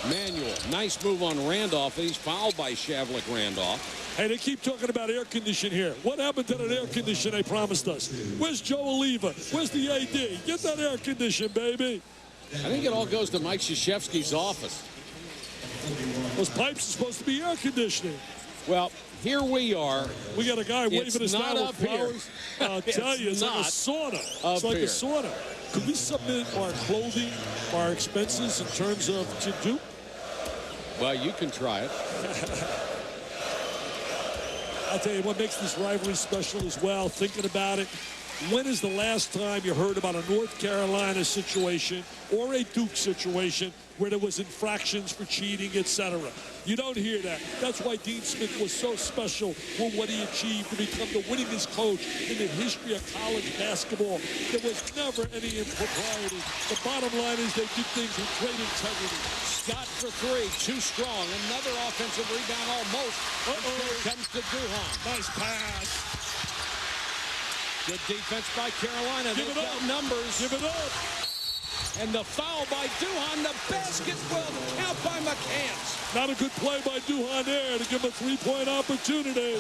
Manuel, nice move on Randolph. He's fouled by Shavlik Randolph. Hey, they keep talking about air condition here. What happened to that air condition they promised us? Where's Joe Oliva? Where's the AD? Get that air condition, baby. I think it all goes to Mike Krzyzewski's office. Those pipes are supposed to be air conditioning. Well, here we are. We got a guy waving us down with flowers. I'll tell you, it's like a sauna. It's like a sauna. Could we submit our clothing, our expenses in terms of to Duke? Well, you can try it. I'll tell you what makes this rivalry special as well, thinking about it. When is the last time you heard about a North Carolina situation or a Duke situation where there was infractions for cheating, etc.? You don't hear that. That's why Dean Smith was so special for what he achieved to become the winningest coach in the history of college basketball. There was never any impropriety. The bottom line is they did things with great integrity. Scott for 3, too strong. Another offensive rebound almost. Here comes to Duhan. Nice pass. Good defense by Carolina. Give it up. Numbers. Give it up. And the foul by Duhan. The basket will count by McCants. Not a good play by Duhan there to give him a 3-point opportunity.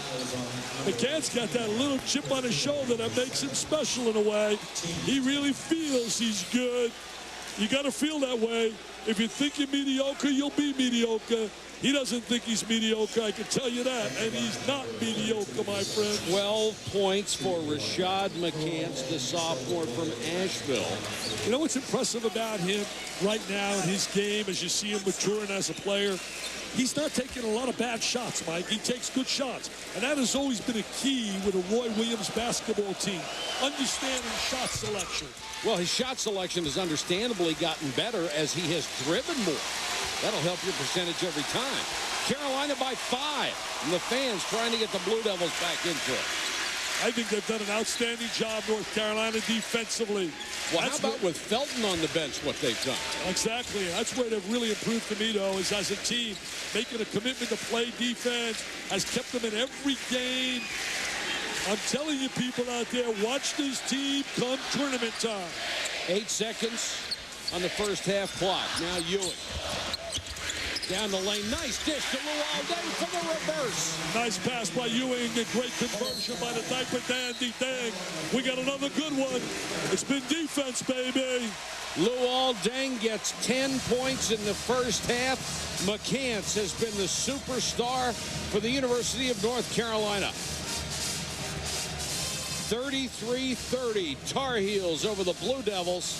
McCants got that little chip on his shoulder that makes him special in a way. He really feels he's good. You got to feel that way. If you think you're mediocre, you'll be mediocre. He doesn't think he's mediocre, I can tell you that. And he's not mediocre, my friend. 12 points for Rashad McCants, the sophomore from Asheville. You know what's impressive about him right now in his game as you see him maturing as a player? He's not taking a lot of bad shots, Mike. He takes good shots. And that has always been a key with a Roy Williams basketball team. Understanding shot selection. Well, his shot selection has understandably gotten better as he has driven more. That'll help your percentage every time. Carolina by 5. And the fans trying to get the Blue Devils back into it. I think they've done an outstanding job, North Carolina, defensively. Well, how about with Felton on the bench, what they've done? Exactly. That's where they've really improved to me, though, is as a team, making a commitment to play defense, has kept them in every game. I'm telling you, people out there, watch this team come tournament time. 8 seconds on the first half clock. Now Ewing. Down the lane, nice dish to Luol Deng for the reverse. Nice pass by Ewing, a great conversion by the diaper dandy Deng. We got another good one. It's been defense, baby. Luol Deng gets 10 points in the first half. McCants has been the superstar for the University of North Carolina. 33-30, Tar Heels over the Blue Devils.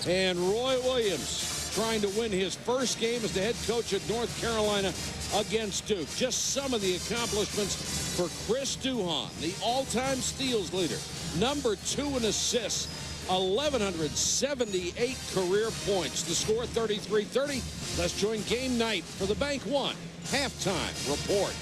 And Roy Williams trying to win his first game as the head coach at North Carolina against Duke. Just some of the accomplishments for Chris Duhan, the all-time steals leader. #2 in assists 1,178 career points. The score 33-30. Let's join game night for the Bank One halftime report.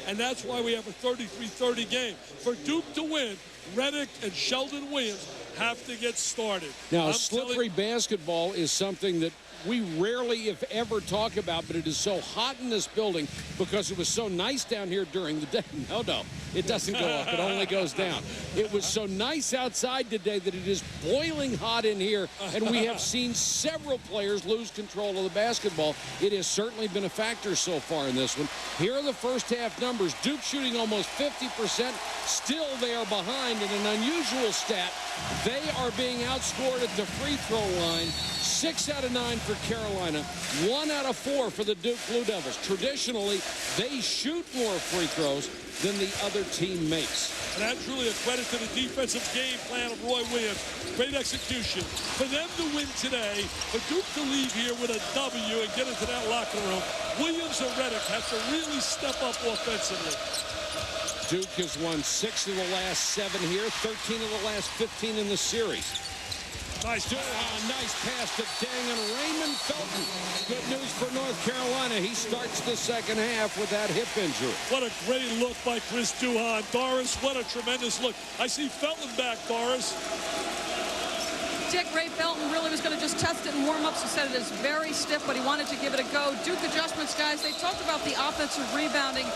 And that's why we have a 33-30 game. For Duke to win, Reddick and Sheldon Williams have to get started. Now, slippery basketball is something that we rarely, if ever, talk about, but it is so hot in this building because it was so nice down here during the day. No, it doesn't go up. It only goes down. It was so nice outside today that it is boiling hot in here, and we have seen several players lose control of the basketball. It has certainly been a factor so far in this one. Here are the first half numbers. Duke shooting almost 50%. Still, they are behind in an unusual stat. They are being outscored at the free throw line. 6 out of 9 for Carolina, 1 out of 4 for the Duke Blue Devils. Traditionally, they shoot more free throws than the other team makes. And that's really a credit to the defensive game plan of Roy Williams. Great execution. For them to win today, for Duke to leave here with a W and get into that locker room, Williams and Reddick have to really step up offensively. Duke has won 6 of the last 7 here, 13 of the last 15 in the series. Nice pass to Deng and Raymond Felton. Good news for North Carolina. He starts the second half with that hip injury. What a great look by Chris Duhon. Doris, what a tremendous look. I see Felton back, Doris. Dick, Ray Felton really was going to just test it in warm-ups. He said it is very stiff, but he wanted to give it a go. Duke adjustments, guys. They talked about the offensive rebounding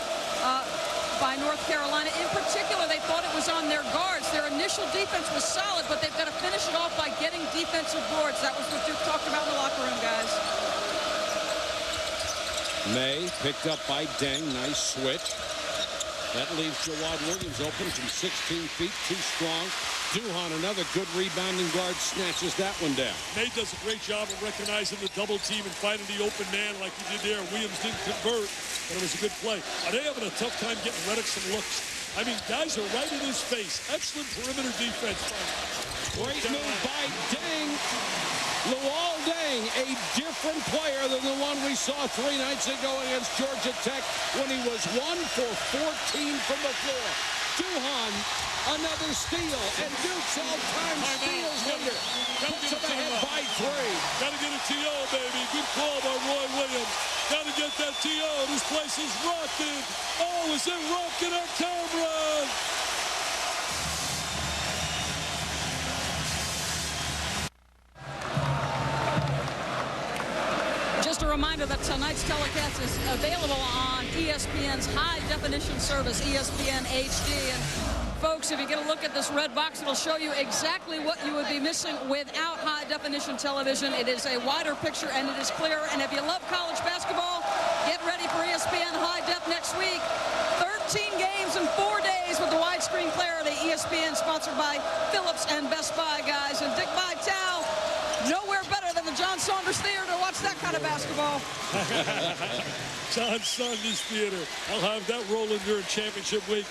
by North Carolina. In particular, they thought it was on their guards. Their initial defense was solid, but they've got to finish it off by getting defensive boards. That was what Duke talked about in the locker room, guys. May picked up by Deng. Nice switch. That leaves Jawad Williams open from 16 feet. Too strong. Duhon, another good rebounding guard, snatches that one down. May does a great job of recognizing the double team and finding the open man like he did there. Williams didn't convert, but it was a good play. Are they having a tough time getting Reddick some looks? I mean, guys are right in his face. Excellent perimeter defense. Great move by Deng. Luol Deng, a different player than the one we saw 3 nights ago against Georgia Tech when he was 1 for 14 from the floor. Duhon, another steal, and Duke's all-time steals leader. Puts him ahead by 3. Got to get a TO, baby. Good call by Roy Williams. Got to get that TO. This place is rocking. Oh, is it rocking on camera? Just a reminder that tonight's telecast is available on ESPN's high-definition service, ESPN HD. And folks, if you get a look at this red box, it'll show you exactly what you would be missing without high-definition television. It is a wider picture, and it is clearer. And if you love college basketball, get ready for ESPN High Def next week. 13 games in 4 days with the widescreen clarity. ESPN sponsored by Phillips and Best Buy, guys. And Dick Vitale, nowhere better than the John Saunders Theater to watch that kind of basketball. John Saunders Theater. I'll have that rolling during championship week.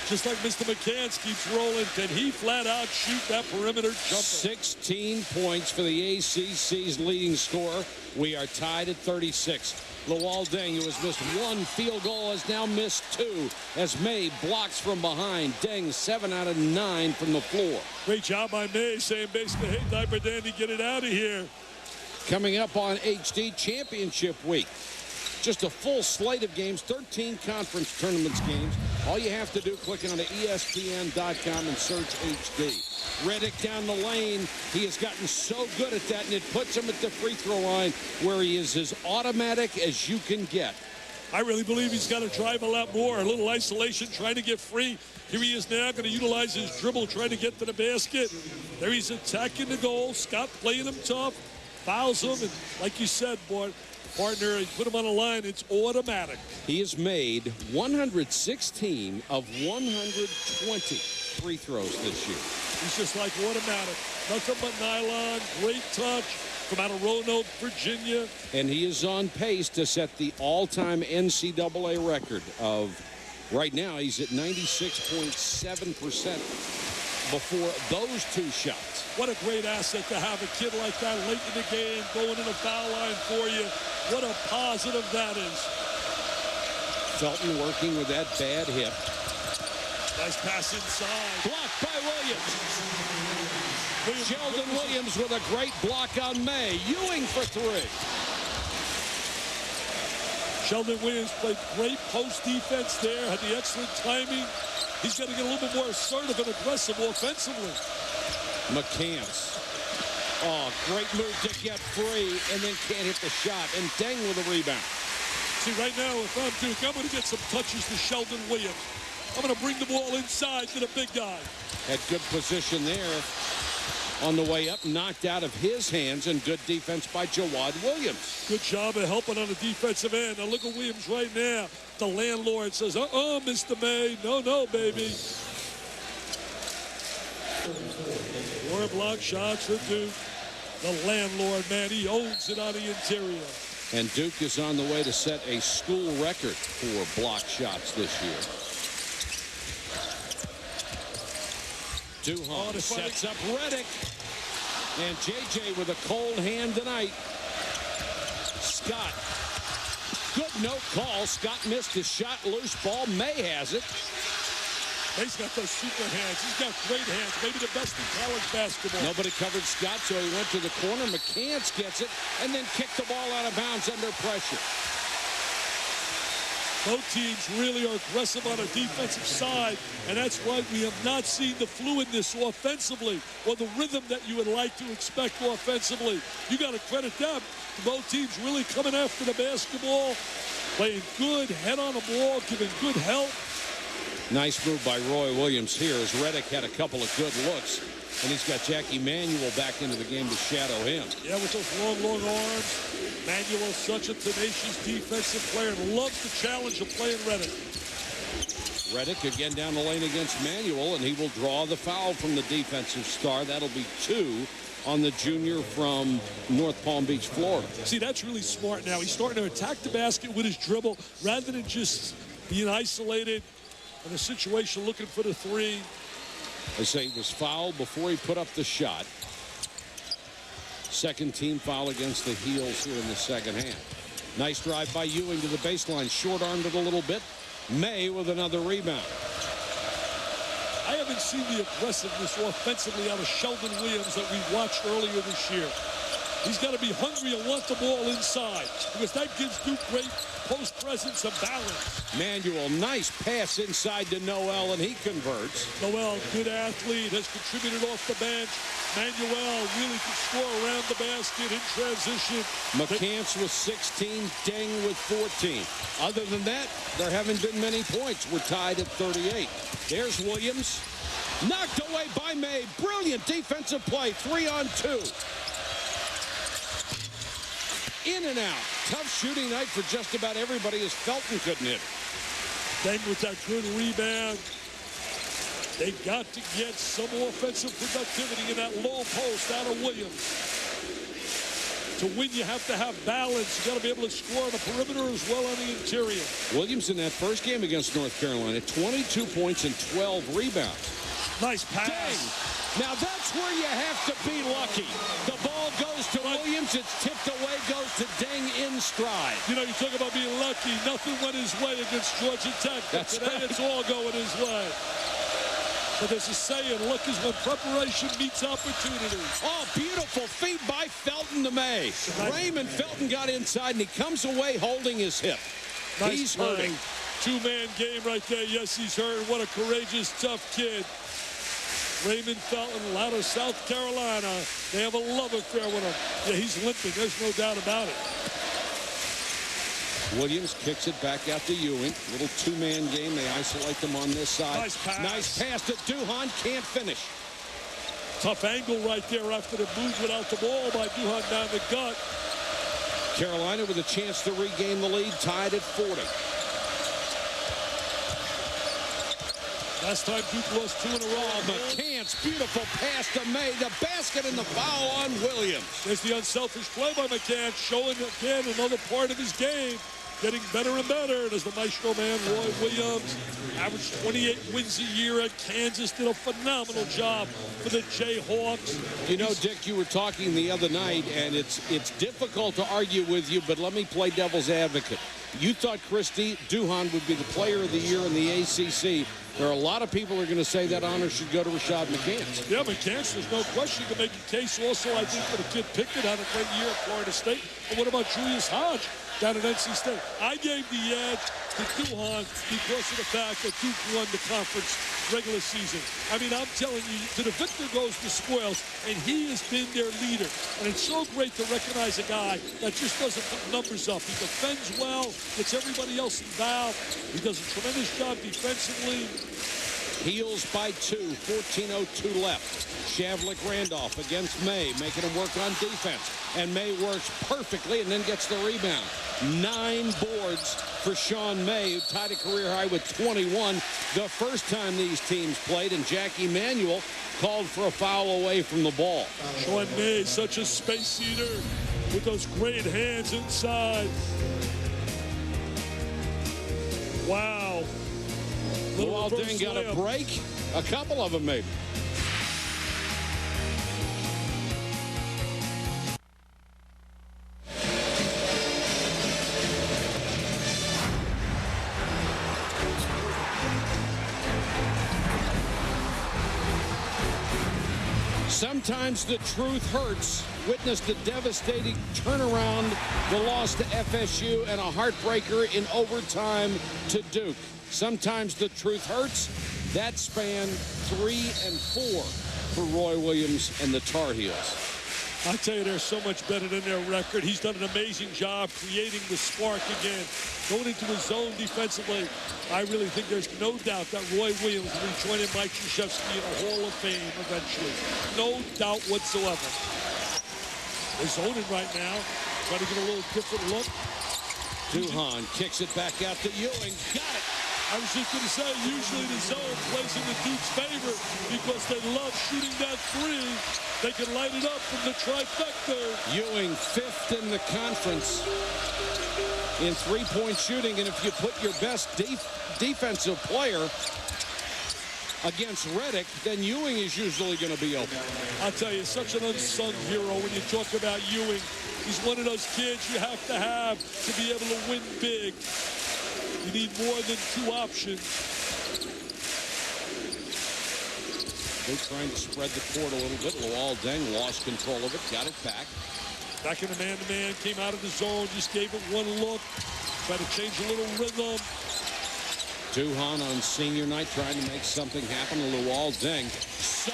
Just like Mr. McCants keeps rolling. Can he flat out shoot that perimeter jumper? 16 points for the ACC's leading scorer. We are tied at 36. Luol Deng, who has missed 1 field goal, has now missed 2 as May blocks from behind. Deng 7 out of 9 from the floor. Great job by May, saying basically, hey, Diaper Dandy, get it out of here. Coming up on HD Championship Week. Just a full slate of games, 13 conference tournaments games. All you have to do, clicking on to ESPN.com and search HD. Reddick down the lane. He has gotten so good at that, and it puts him at the free throw line where he is as automatic as you can get. I really believe he's got to drive a lot more. A little isolation, trying to get free. Here he is now, going to utilize his dribble, trying to get to the basket. There he's attacking the goal. Scott playing him tough, fouls him, and like you said, boy, partner, he put him on the line. It's automatic. He has made 116 of 120 free throws this year. He's just like automatic. Nothing but nylon. Great touch from out of Roanoke, Virginia. And he is on pace to set the all-time NCAA record of, right now, he's at 96.7% before those 2 shots. What a great asset to have a kid like that late in the game, going in the foul line for you. What a positive that is. Felton working with that bad hip. Nice pass inside. Blocked by Williams. Sheldon Williams with a great block on May. Ewing for three. Sheldon Williams played great post defense there, had the excellent timing. He's got to get a little bit more assertive and aggressive offensively. McCants. Oh, great move to get free and then can't hit the shot. And Deng with a rebound. See, right now, if I'm Duke, I'm going to get some touches to Sheldon Williams. I'm going to bring the ball inside to the big guy. Had good position there on the way up, knocked out of his hands, and good defense by Jawad Williams. Good job of helping on the defensive end. Now look at Williams right now. The landlord says, Mr. May. No, baby. 4 block shots for Duke. The landlord, man, he owns it on the interior. And Duke is on the way to set a school record for block shots this year. Durham sets up Reddick. And JJ with a cold hand tonight. Scott. Good no call. Scott missed his shot. Loose ball. May has it. May's got those super hands. He's got great hands. Maybe the best in college basketball. Nobody covered Scott, so he went to the corner. McCants gets it and then kicked the ball out of bounds under pressure. Both teams really are aggressive on the defensive side, and that's why we have not seen the fluidness offensively or the rhythm that you would like to expect offensively. You got to credit them. Both teams really coming after the basketball, playing good, head on the ball, giving good help. Nice move by Roy Williams here as Reddick had a couple of good looks. And he's got Jackie Manuel back into the game to shadow him. Yeah, with those long arms. Manuel, such a tenacious defensive player, and loves the challenge of playing Reddick. Reddick again down the lane against Manuel, and he will draw the foul from the defensive star. That'll be 2 on the junior from North Palm Beach, Florida. See, that's really smart now. He's starting to attack the basket with his dribble rather than just being isolated in a situation looking for the three. They say he was fouled before he put up the shot. Second team foul against the Heels here in the second half. Nice drive by Ewing to the baseline. Short-armed it a little bit. May with another rebound. I haven't seen the aggressiveness offensively out of Sheldon Williams that we watched earlier this year. He's got to be hungry and want the ball inside because that gives Duke great post presence and balance. Manuel, nice pass inside to Noel, and he converts. Noel, good athlete, has contributed off the bench. Manuel really can score around the basket in transition. McCants with 16, Deng with 14. Other than that, there haven't been many points. We're tied at 38. There's Williams. Knocked away by May. Brilliant defensive play. 3-on-2. In and out. Tough shooting night for just about everybody as Felton couldn't hit. Deng with that good rebound. They got to get some offensive productivity in that low post out of Williams. To win, you have to have balance. You got to be able to score on the perimeter as well on the interior. Williams in that first game against North Carolina, 22 points and 12 rebounds. Nice pass. Deng. Now that's where you have to be lucky. The ball goes to Williams. It's tipped away, goes to Deng in stride. You know, you talk about being lucky. Nothing went his way against Georgia Tech. But that's today right. It's all going his way. But there's a saying, luck is when preparation meets opportunity. Oh, beautiful feed by Felton to May. Raymond Felton got inside, and he comes away holding his hip. Nice He's play. hurting. Two-man game right there. Yes, he's hurt. What a courageous, tough kid. Raymond Felton, out of South Carolina. They have a love affair with him. Yeah, he's limping. There's no doubt about it. Williams kicks it back out to Ewing. Little two-man game. They isolate them on this side. Nice pass to Duhan. Can't finish. Tough angle right there after the move without the ball by Duhan down the gut. Carolina with a chance to regain the lead, tied at 40. Last time Duke lost 2 in a row. McCants, beautiful pass to May. The basket and the foul on Williams. There's the unselfish play by McCants, showing again another part of his game. Getting better and better. And as the maestro man, Roy Williams, averaged 28 wins a year at Kansas, did a phenomenal job for the Jayhawks. You know, Dick, you were talking the other night, and it's difficult to argue with you, but let me play devil's advocate. You thought Christy Duhon would be the player of the year in the ACC. There are a lot of people who are going to say that honor should go to Rashad McCants. Yeah, McCants, there's no question. You can make a case also, I think, for the kid Pickett, had a great year at Florida State. But what about Julius Hodge down at NC State? I gave the edge to Duhon because of the fact that Duke won the conference regular season. I mean, I'm telling you, to the victor goes the spoils, and he has been their leader. And it's so great to recognize a guy that just doesn't put numbers up. He defends well, gets everybody else involved. He does a tremendous job defensively. Heels by 2, 14:02 left. Shavlik Randolph against May, making him work on defense. And May works perfectly and then gets the rebound. 9 boards for Sean May, who tied a career high with 21 the first time these teams played. And Jackie Manuel called for a foul away from the ball. Sean May, such a space eater with those great hands inside. Wow. Luol Deng got a break. A couple of them, maybe. Sometimes the truth hurts. Witnessed a devastating turnaround, the loss to FSU, and a heartbreaker in overtime to Duke. Sometimes the truth hurts. That span 3 and 4 for Roy Williams and the Tar Heels. I tell you, they're so much better than their record. He's done an amazing job creating the spark again, going into his zone defensively. I really think there's no doubt that Roy Williams will be joining Mike Krzyzewski in the Hall of Fame eventually. No doubt whatsoever. They're zoning right now, trying to get a little different look. Duhon kicks it back out to Ewing. Got it. I was just going to say, usually the zone plays in the Duke's favor because they love shooting that three. They can light it up from the trifecta. Ewing 5th in the conference in three-point shooting, and if you put your best defensive player against Reddick, then Ewing is usually going to be open. I'll tell you, such an unsung hero when you talk about Ewing. He's one of those kids you have to be able to win big. You need more than 2 options. They're trying to spread the court a little bit. Luol Deng lost control of it, got it back. Back in the man-to-man, came out of the zone, just gave it one look. Tried to change a little rhythm. Duhon on senior night trying to make something happen. Luol Deng so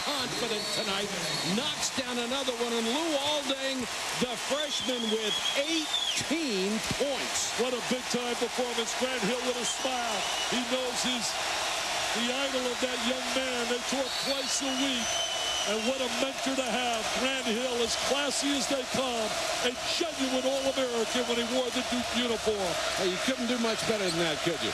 confident tonight. Knocks down another one, and Luol Deng, the freshman, with 18 points. What a big-time performance. Grant Hill with a smile. He knows he's the idol of that young man. They talk twice a week. And what a mentor to have. Grant Hill, as classy as they come, a genuine All-American when he wore the Duke uniform. Hey, you couldn't do much better than that, could you?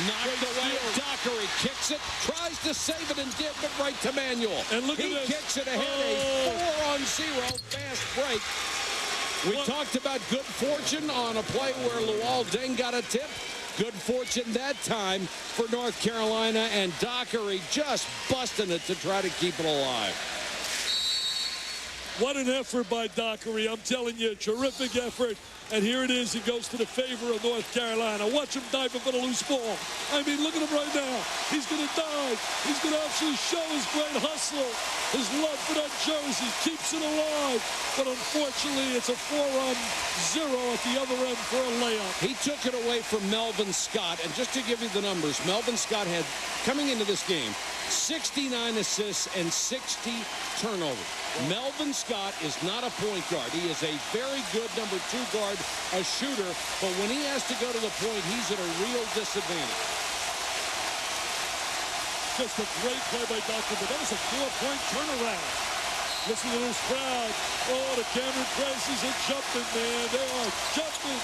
Knocked away. Dockery kicks it, tries to save it, and did, but right to Manuel. And look he at this. Kicks it ahead, a 4-on-0 fast break. We talked about good fortune on a play where Luol Deng got a tip. Good fortune that time for North Carolina, and Dockery just busting it to try to keep it alive. What an effort by Dockery. I'm telling you, terrific effort. And here it is. He goes to the favor of North Carolina. Watch him diving for the loose ball. I mean, look at him right now. He's going to dive. He's going to actually show his great hustle, his love for that jersey. Keeps it alive. But unfortunately, it's a 4-on-0 at the other end for a layup. He took it away from Melvin Scott. And just to give you the numbers, Melvin Scott had, coming into this game, 69 assists and 60 turnovers. Melvin Scott is not a point guard. He is a very good number 2 guard, a shooter, but when he has to go to the point, he's at a real disadvantage. Just a great play by Dockery, but that was a 4-point turnaround. Listen to this crowd. Oh, the Cameron Crazies are jumping, man. They are jumping.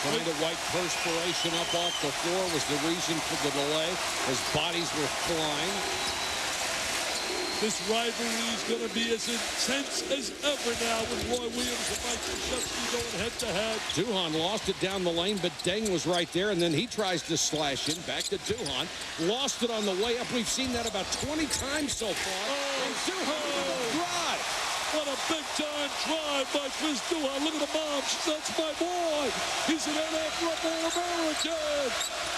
Trying to wipe perspiration up off the floor was the reason for the delay, as bodies were flying. This rivalry is going to be as intense as ever now with Roy Williams and Mike Krzyzewski going head-to-head. Duhon lost it down the lane, but Deng was right there, and then he tries to slash in. Back to Duhon. Lost it on the way up. We've seen that about 20 times so far. Oh, and Duhon with a drive. What a big-time drive by Chris Durham. Look at the mom. She says, that's my boy. He's an NFL All-American.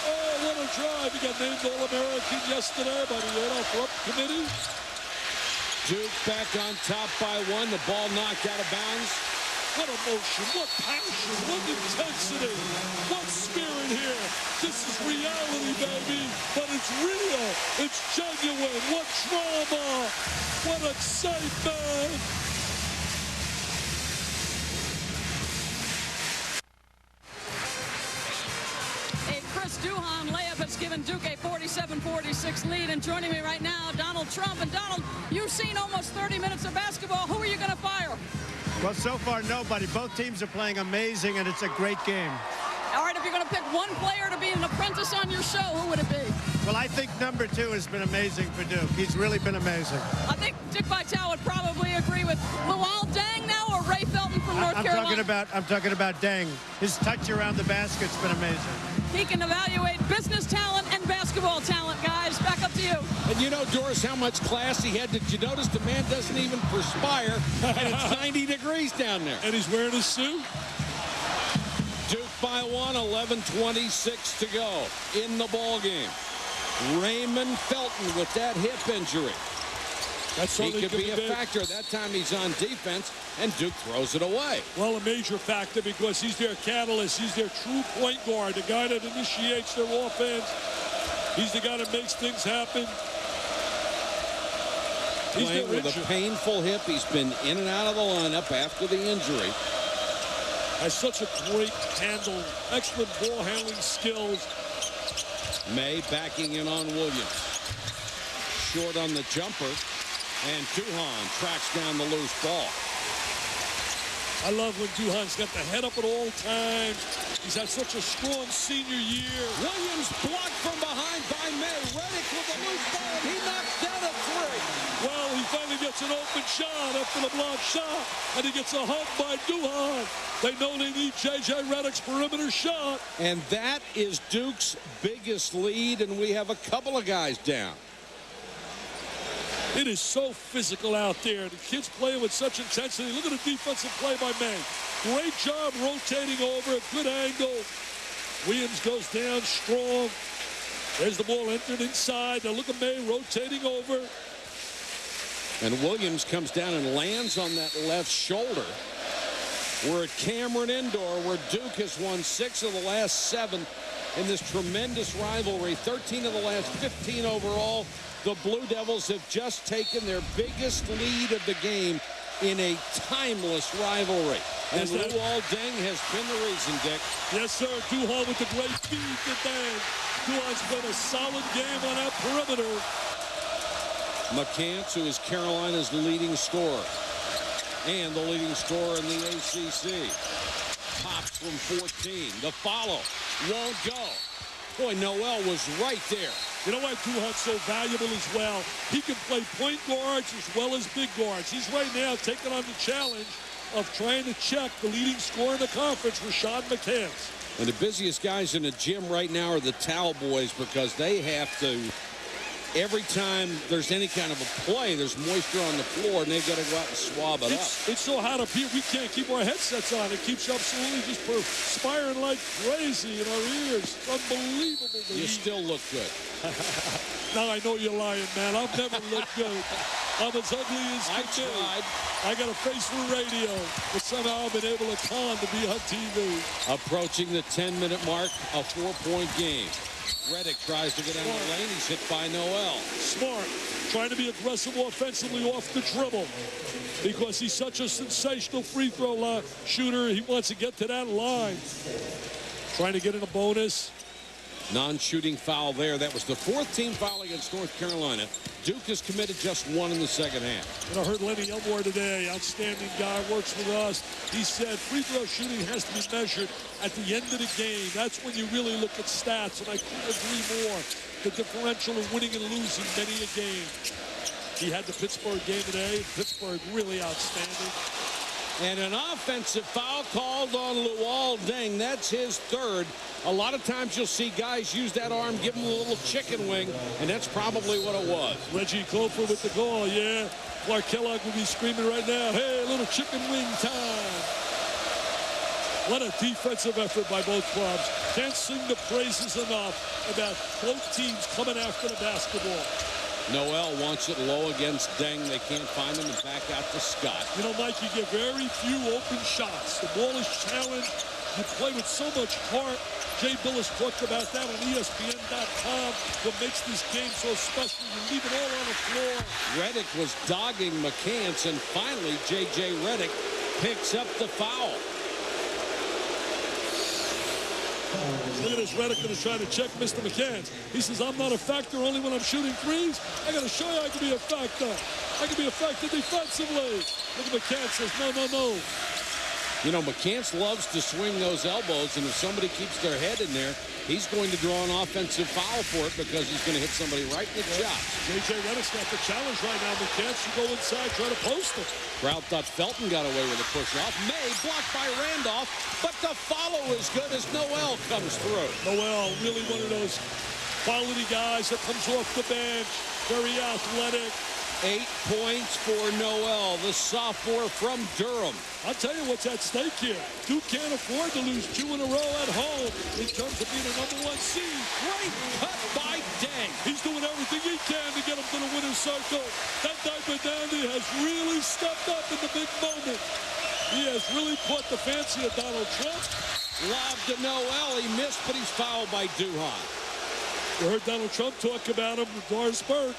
Oh, what a drive. He got named All-American yesterday by the NFL Committee. Duke back on top by 1. The ball knocked out of bounds. What emotion, what passion, what intensity, what spirit here. This is reality, baby, but it's real, it's genuine. What drama, what excitement. A Chris Duhon layup has given Duke a 47-46 lead. And joining me right now, Donald Trump. And Donald, you've seen almost 30 minutes of basketball. Who are you going to fire? Well, so far, nobody. Both teams are playing amazing, and it's a great game. All right, if you're going to pick one player to be an apprentice on your show, who would it be? Well, I think number 2 has been amazing for Duke. He's really been amazing. I think Dick Vitale would probably agree with Luol Deng now or Ray Felton from North Carolina. I'm talking about Deng. His touch around the basket's been amazing. He can evaluate business talent and basketball talent, guys. Back up to you. And you know, Doris, how much class he had. Did you notice the man doesn't even perspire, and it's 90 degrees down there? And he's wearing a suit. Duke by 1, 11:26 to go in the ball game. Raymond Felton with that hip injury. He could be a factor. That time he's on defense, and Duke throws it away. Well, a major factor because he's their catalyst. He's their true point guard, the guy that initiates their offense. He's the guy that makes things happen. Playing with a painful hip. He's been in and out of the lineup after the injury. Has such a great handle, excellent ball handling skills. May backing in on Williams. Short on the jumper. And Duhon tracks down the loose ball. I love when Duhon's got the head up at all times. He's had such a strong senior year. Williams blocked from behind by May. Redick with the loose ball, and he knocks down a 3. Well, he finally gets an open shot after the block shot, and he gets a hug by Duhon. They know they need J.J. Redick's perimeter shot. And that is Duke's biggest lead, and we have a couple of guys down. It is so physical out there. The kids playing with such intensity. Look at the defensive play by May. Great job rotating over. Good angle. Williams goes down strong. There's the ball entered inside. Now look at May rotating over. And Williams comes down and lands on that left shoulder. We're at Cameron Indoor, where Duke has won 6 of the last 7 in this tremendous rivalry. 13 of the last 15 overall. The Blue Devils have just taken their biggest lead of the game in a timeless rivalry. And Luol Deng has been the reason, Dick. Yes, sir. Duhon with the great feed to Deng. Duhon's played a solid game on that perimeter. McCants, who is Carolina's leading scorer and the leading scorer in the ACC. Pops from 14. The follow won't go. Boy, Noel was right there. You know why Duhon's so valuable as well? He can play point guards as well as big guards. He's right now taking on the challenge of trying to check the leading scorer in the conference, Rashad McCants. And the busiest guys in the gym right now are the towel boys, because they have to, every time there's any kind of a play, there's moisture on the floor, and they've got to go out and swab it up. It's so hot up here, we can't keep our headsets on. It keeps absolutely just perspiring like crazy in our ears. It's unbelievable. You still look good. Now I know you're lying, man. I've never looked good. I'm as ugly as can be. I tried. I got a face for radio, but somehow I've been able to con to be on TV. Approaching the 10-minute mark, a 4-point game. Redick tries to get down the lane. He's hit by Noel. Smart. Trying to be aggressive offensively off the dribble, because he's such a sensational free throw shooter. He wants to get to that line. Trying to get in a bonus. Non-shooting foul there. That was the 4th team foul against North Carolina. Duke has committed just 1 in the second half. And I heard Lenny Elmore today, outstanding guy, works with us. He said free throw shooting has to be measured at the end of the game. That's when you really look at stats, and I couldn't agree more. The differential of winning and losing many a game. He had the Pittsburgh game today. Pittsburgh really outstanding. And an offensive foul called on Luol Deng. That's his third. A lot of times you'll see guys use that arm, give him a little chicken wing, and that's probably what it was. Reggie Kofor with the goal, yeah. Clark Kellogg will be screaming right now, hey, a little chicken wing time. What a defensive effort by both clubs. Can't sing the praises enough about both teams coming after the basketball. Noel wants it low against Deng. They can't find him, and back out to Scott. You know, Mike, you get very few open shots. The ball is challenged. You play with so much heart. Jay Billis talked about that on ESPN.com. What makes this game so special, you leave it all on the floor. Reddick was dogging McCants, and finally J.J. Reddick picks up the foul. Look at this, Reddick going to try to check Mr. McCants. He says, I'm not a factor only when I'm shooting threes. I got to show you I can be a factor. I can be a factor defensively. Look at McCants says, no, no, no. You know, McCants loves to swing those elbows, and if somebody keeps their head in there, he's going to draw an offensive foul for it because he's going to hit somebody right in the chops. J.J. Reddick's got the challenge right now. McCants should go inside, try to post him. Crowd thought Felton got away with a push-off. May blocked by Randolph, but the follow is good as Noel comes through. Noel, really one of those quality guys that comes off the bench. Very athletic. 8 points for Noel, the sophomore from Durham. I'll tell you what's at stake here. Duke can't afford to lose 2 in a row at home in terms of being a #1 seed. Great cut by Deng. He's doing everything he can to get him to the winner's circle. That diaper dandy has really stepped up in the big moment. He has really caught the fancy of Donald Trump. Lob to Noel. He missed, but he's fouled by Durham. You heard Donald Trump talk about him with Doris Burke.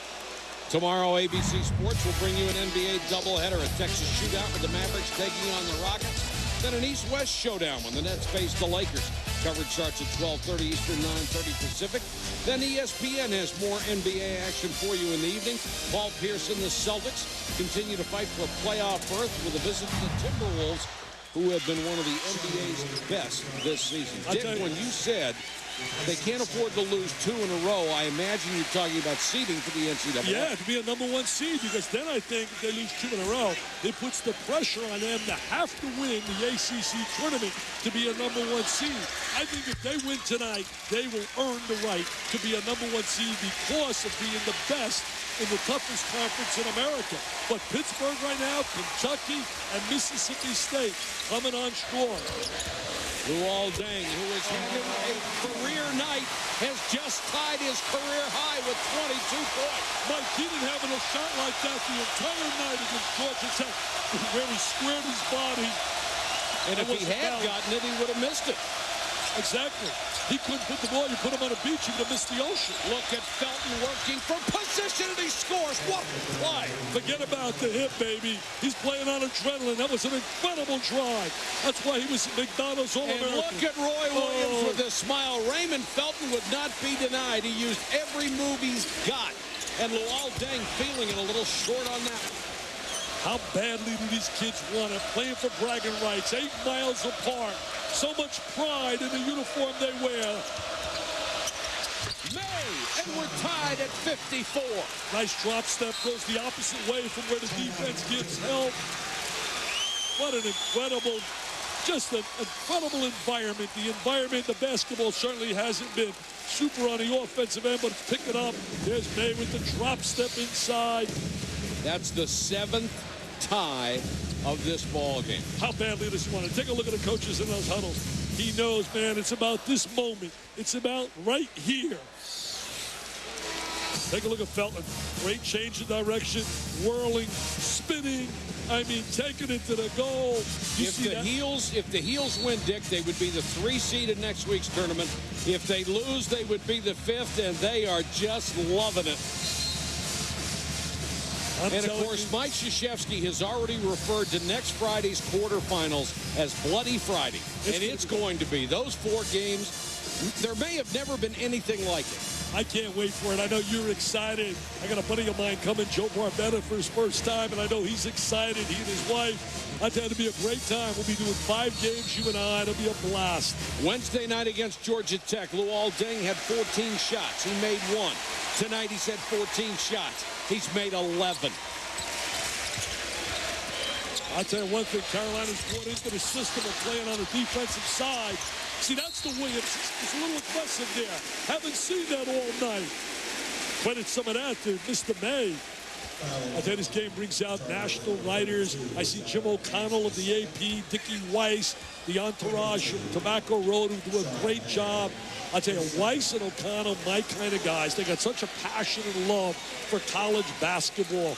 Tomorrow, ABC Sports will bring you an NBA doubleheader, a Texas shootout with the Mavericks taking on the Rockets, then an East-West showdown when the Nets face the Lakers. Coverage starts at 12:30 Eastern, 9:30 Pacific. Then ESPN has more NBA action for you in the evening. Paul Pierce and the Celtics continue to fight for a playoff berth with a visit to the Timberwolves, who have been one of the NBA's best this season. Dick, when you said they can't afford to lose 2 in a row, I imagine you're talking about seeding for the NCAA. Yeah, to be a #1 seed, because then I think if they lose 2 in a row, it puts the pressure on them to have to win the ACC tournament to be a #1 seed. I think if they win tonight, they will earn the right to be a #1 seed because of being the best in the toughest conference in America. But Pittsburgh right now, Kentucky, and Mississippi State coming on strong. Luol Deng, who is having a career night, has just tied his career high with 22 points. Mike, he didn't have a shot like that the entire night against Georgia Tech, where he squared his body. And if he had gotten it, he would have missed it. Exactly. He couldn't put the ball. You put him on a beach, he would have missed the ocean. Look at Felton working for position, and he scores. What a play. Forget about the hit, baby. He's playing on adrenaline. That was an incredible drive. That's why he was McDonald's All-American. And look at Roy Williams with a smile. Raymond Felton would not be denied. He used every move he's got. And Luol Deng feeling it a little short on that one. How badly do these kids want it? Playing for bragging rights, 8 miles apart. So much pride in the uniform they wear. May, and we're tied at 54. Nice drop step, goes the opposite way from where the defense gives help. What an incredible, just an incredible environment. The environment, the basketball certainly hasn't been super on the offensive end, but pick it up. There's May with the drop step inside. That's the 7th tie of this ball game. How badly does he want to? Take a look at the coaches in those huddles. He knows, man, it's about this moment. It's about right here. Take a look at Felton. Great change of direction, whirling, spinning. I mean, taking it to the goal. If the Heels win, Dick, they would be the 3 seed in next week's tournament. If they lose, they would be the 5th, and they are just loving it. And, of course, Mike Krzyzewski has already referred to next Friday's quarterfinals as Bloody Friday. And it's going to be. Those 4 games, there may have never been anything like it. I can't wait for it. I know you're excited. I got a buddy of mine coming, Joe Barbetta, for his first time, and I know he's excited. He and his wife. I tell you, it'll be a great time. We'll be doing 5 games, you and I. It'll be a blast. Wednesday night against Georgia Tech, Luol Deng had 14 shots. He made 1. Tonight he's had 14 shots. He's made 11. I'll tell you one thing, Carolina's brought into the system of playing on the defensive side. See, that's the Williams. It's a little aggressive there. Haven't seen that all night. Credit some of that to Mr. May. I tell you, this game brings out national writers. I see Jim O'Connell of the AP, Dickie Weiss, the entourage from Tobacco Road, who do a great job. I tell you, Weiss and O'Connell, my kind of guys. They got such a passion and love for college basketball.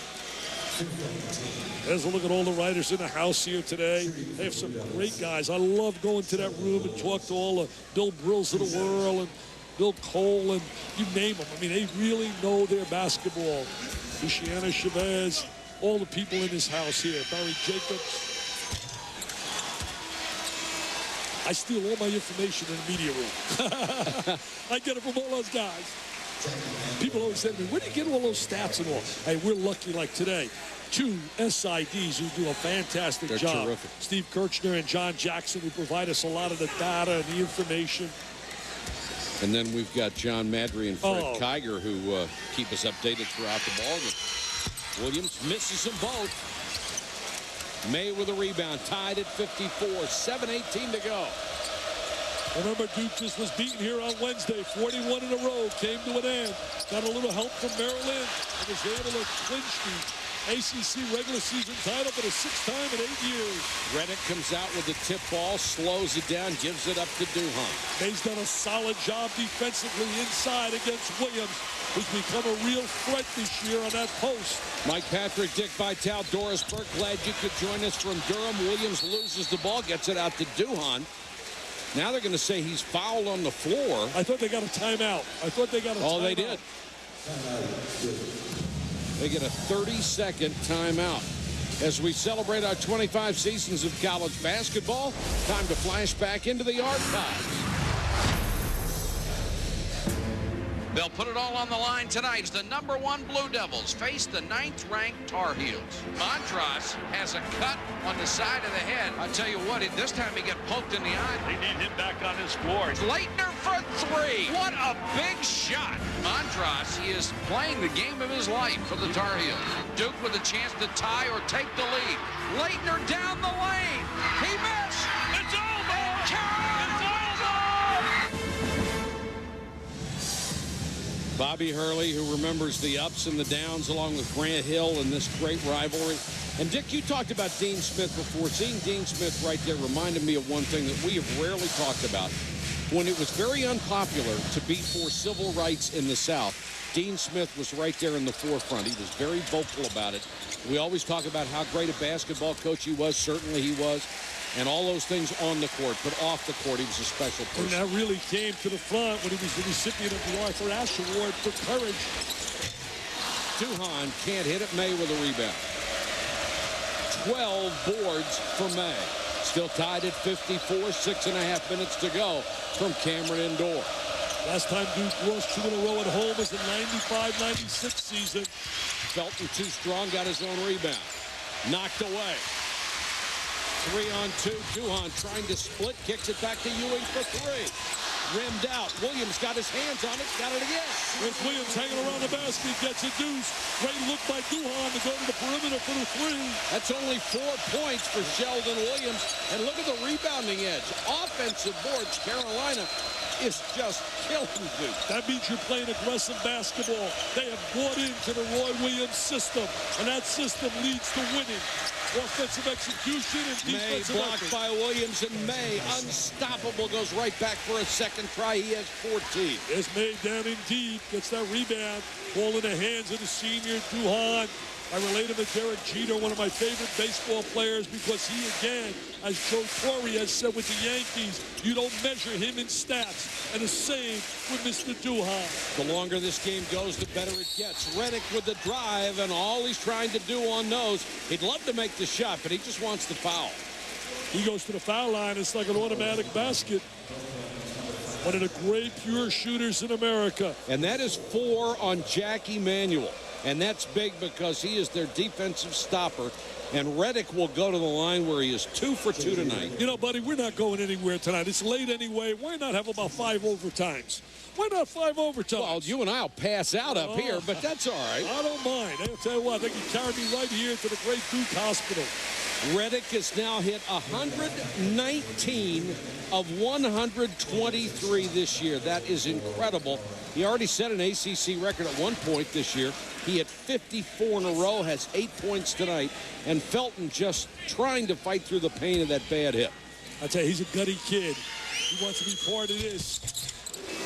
There's a look at all the writers in the house here today. They have some great guys. I love going to that room and talk to all the Bill Brills of the world and Bill Cole and you name them. I mean, they really know their basketball. Luciana Chavez, all the people in this house here. Barry Jacobs. I steal all my information in the media room. I get it from all those guys. People always say to me, where do you get all those stats and all? Hey, we're lucky like today. 2 SIDs who do a fantastic job. Terrific. Steve Kirchner and John Jackson, who provide us a lot of the data and the information. And then we've got John Madry and Fred Kiger who keep us updated throughout the ballgame. Williams misses them both. May with a rebound, tied at 54, 7:18 to go. Remember, Duke just was beaten here on Wednesday, 41 in a row, came to an end. Got a little help from Maryland and was able to clinch the ACC regular season title for the 6th time in 8 years. Reddick comes out with the tip ball, slows it down, gives it up to Durham. May's done a solid job defensively inside against Williams, who's become a real threat this year on that post. Mike Patrick, Dick Vitale, Doris Burke, glad you could join us from Durham. Williams loses the ball, gets it out to Duhan. Now they're going to say he's fouled on the floor. I thought they got a timeout. Oh, they did. They get a 30-second timeout. As we celebrate our 25 seasons of college basketball, time to flash back into the archives. They'll put it all on the line tonight as the #1 Blue Devils face the 9th-ranked Tar Heels. Montross has a cut on the side of the head. I tell you what, this time he got poked in the eye. They need him back on his floor. Leitner for 3. What a big shot. Montross, he is playing the game of his life for the Tar Heels. Duke with a chance to tie or take the lead. Leitner down the lane. He missed. It's over. It's over. Bobby Hurley, who remembers the ups and the downs along with Grant Hill in this great rivalry. And, Dick, you talked about Dean Smith before. Seeing Dean Smith right there reminded me of one thing that we have rarely talked about. When it was very unpopular to be for civil rights in the South, Dean Smith was right there in the forefront. He was very vocal about it. We always talk about how great a basketball coach he was. Certainly he was. And all those things on the court, but off the court, he was a special person. And that really came to the front when he was the recipient of the Arthur Ashe Award for courage. Duhan can't hit it. May with a rebound. 12 boards for May. Still tied at 54, 6.5 minutes to go from Cameron Indoor. Last time Duke lost 2 in a row at home was the 95-96 season. Felton too strong, got his own rebound. Knocked away. 3-on-2. Duhan trying to split, kicks it back to Ewing for 3. Rimmed out. Williams got his hands on it, got it again. With Williams hanging around the basket, gets a deuce. Great look by Duhan to go to the perimeter for the 3. That's only 4 points for Sheldon Williams. And look at the rebounding edge. Offensive boards, Carolina is just killing Duke. That means you're playing aggressive basketball. They have bought into the Roy Williams system, and that system leads to winning. Offensive execution and defensive May blocked by Williams, and May, unstoppable, goes right back for a second try. He has 14. There's May down in deep, gets that rebound. Ball in the hands of the senior, Duhan. I relate him to Derek Jeter, one of my favorite baseball players, because he, again, as Joe Torre has said with the Yankees, you don't measure him in stats. And the same with Mr. Duhan. The longer this game goes, the better it gets. Reddick with the drive, and all he's trying to do on those. He'd love to make the shot, but he just wants the foul. He goes to the foul line. It's like an automatic basket. One of the great pure shooters in America. And that is 4 on Jack Emanuel. And that's big because he is their defensive stopper. And Reddick will go to the line where he is 2 for 2 tonight. You know, buddy, we're not going anywhere tonight. It's late anyway. Why not have about 5 overtimes? Why not 5 overtimes? Well, you and I will pass out up here, but that's all right. I don't mind. I'll tell you what, they can carry me right here to the great Duke Hospital. Reddick has now hit 119 of 123 this year. That is incredible. He already set an ACC record at one point this year. He hit 54 in a row, has 8 points tonight, and Felton just trying to fight through the pain of that bad hit. I tell you, he's a gutty kid. He wants to be part of this.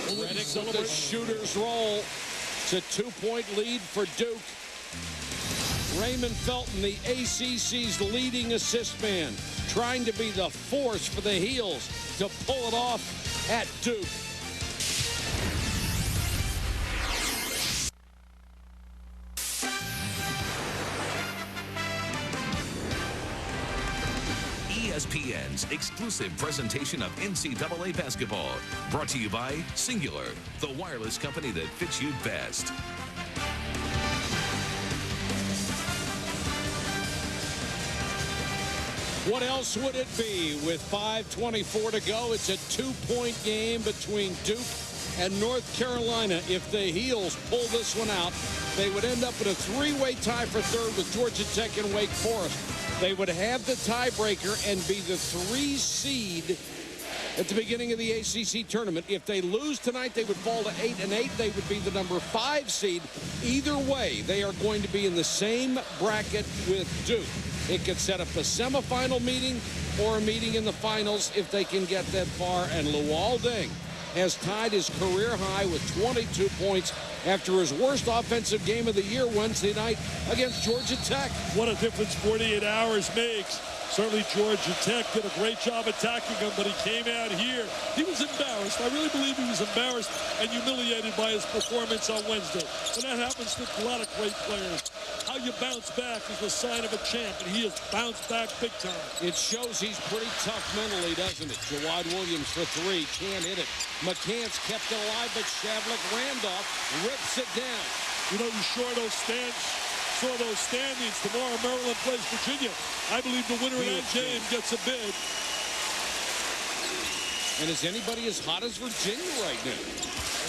Reddick with the shooter's roll. It's a 2-point lead for Duke. Raymond Felton, the ACC's leading assist man, trying to be the force for the Heels to pull it off at Duke. ESPN's exclusive presentation of NCAA basketball. Brought to you by Singular, the wireless company that fits you best. What else would it be with 5:24 to go? It's a 2-point game between Duke and North Carolina. If the Heels pull this one out, they would end up in a 3-way tie for third with Georgia Tech and Wake Forest. They would have the tiebreaker and be the 3 seed at the beginning of the ACC tournament. If they lose tonight, they would fall to 8-8. They would be the number 5 seed. Either way, they are going to be in the same bracket with Duke. It could set up a semifinal meeting or a meeting in the finals if they can get that far. And Luol Deng has tied his career high with 22 points after his worst offensive game of the year Wednesday night against Georgia Tech. What a difference 48 hours makes. Certainly Georgia Tech did a great job attacking him, but he came out here. He was embarrassed. I really believe he was embarrassed and humiliated by his performance on Wednesday. And that happens to a lot of great players. How you bounce back is the sign of a champ, and he has bounced back big time. It shows he's pretty tough mentally, doesn't it? Jawad Williams for 3, can't hit it. McCants kept it alive, but Shavlik Randolph rips it down. You know, you saw those standings. Tomorrow Maryland plays Virginia. I believe the winner of that game gets a bid. And is anybody as hot as Virginia right now?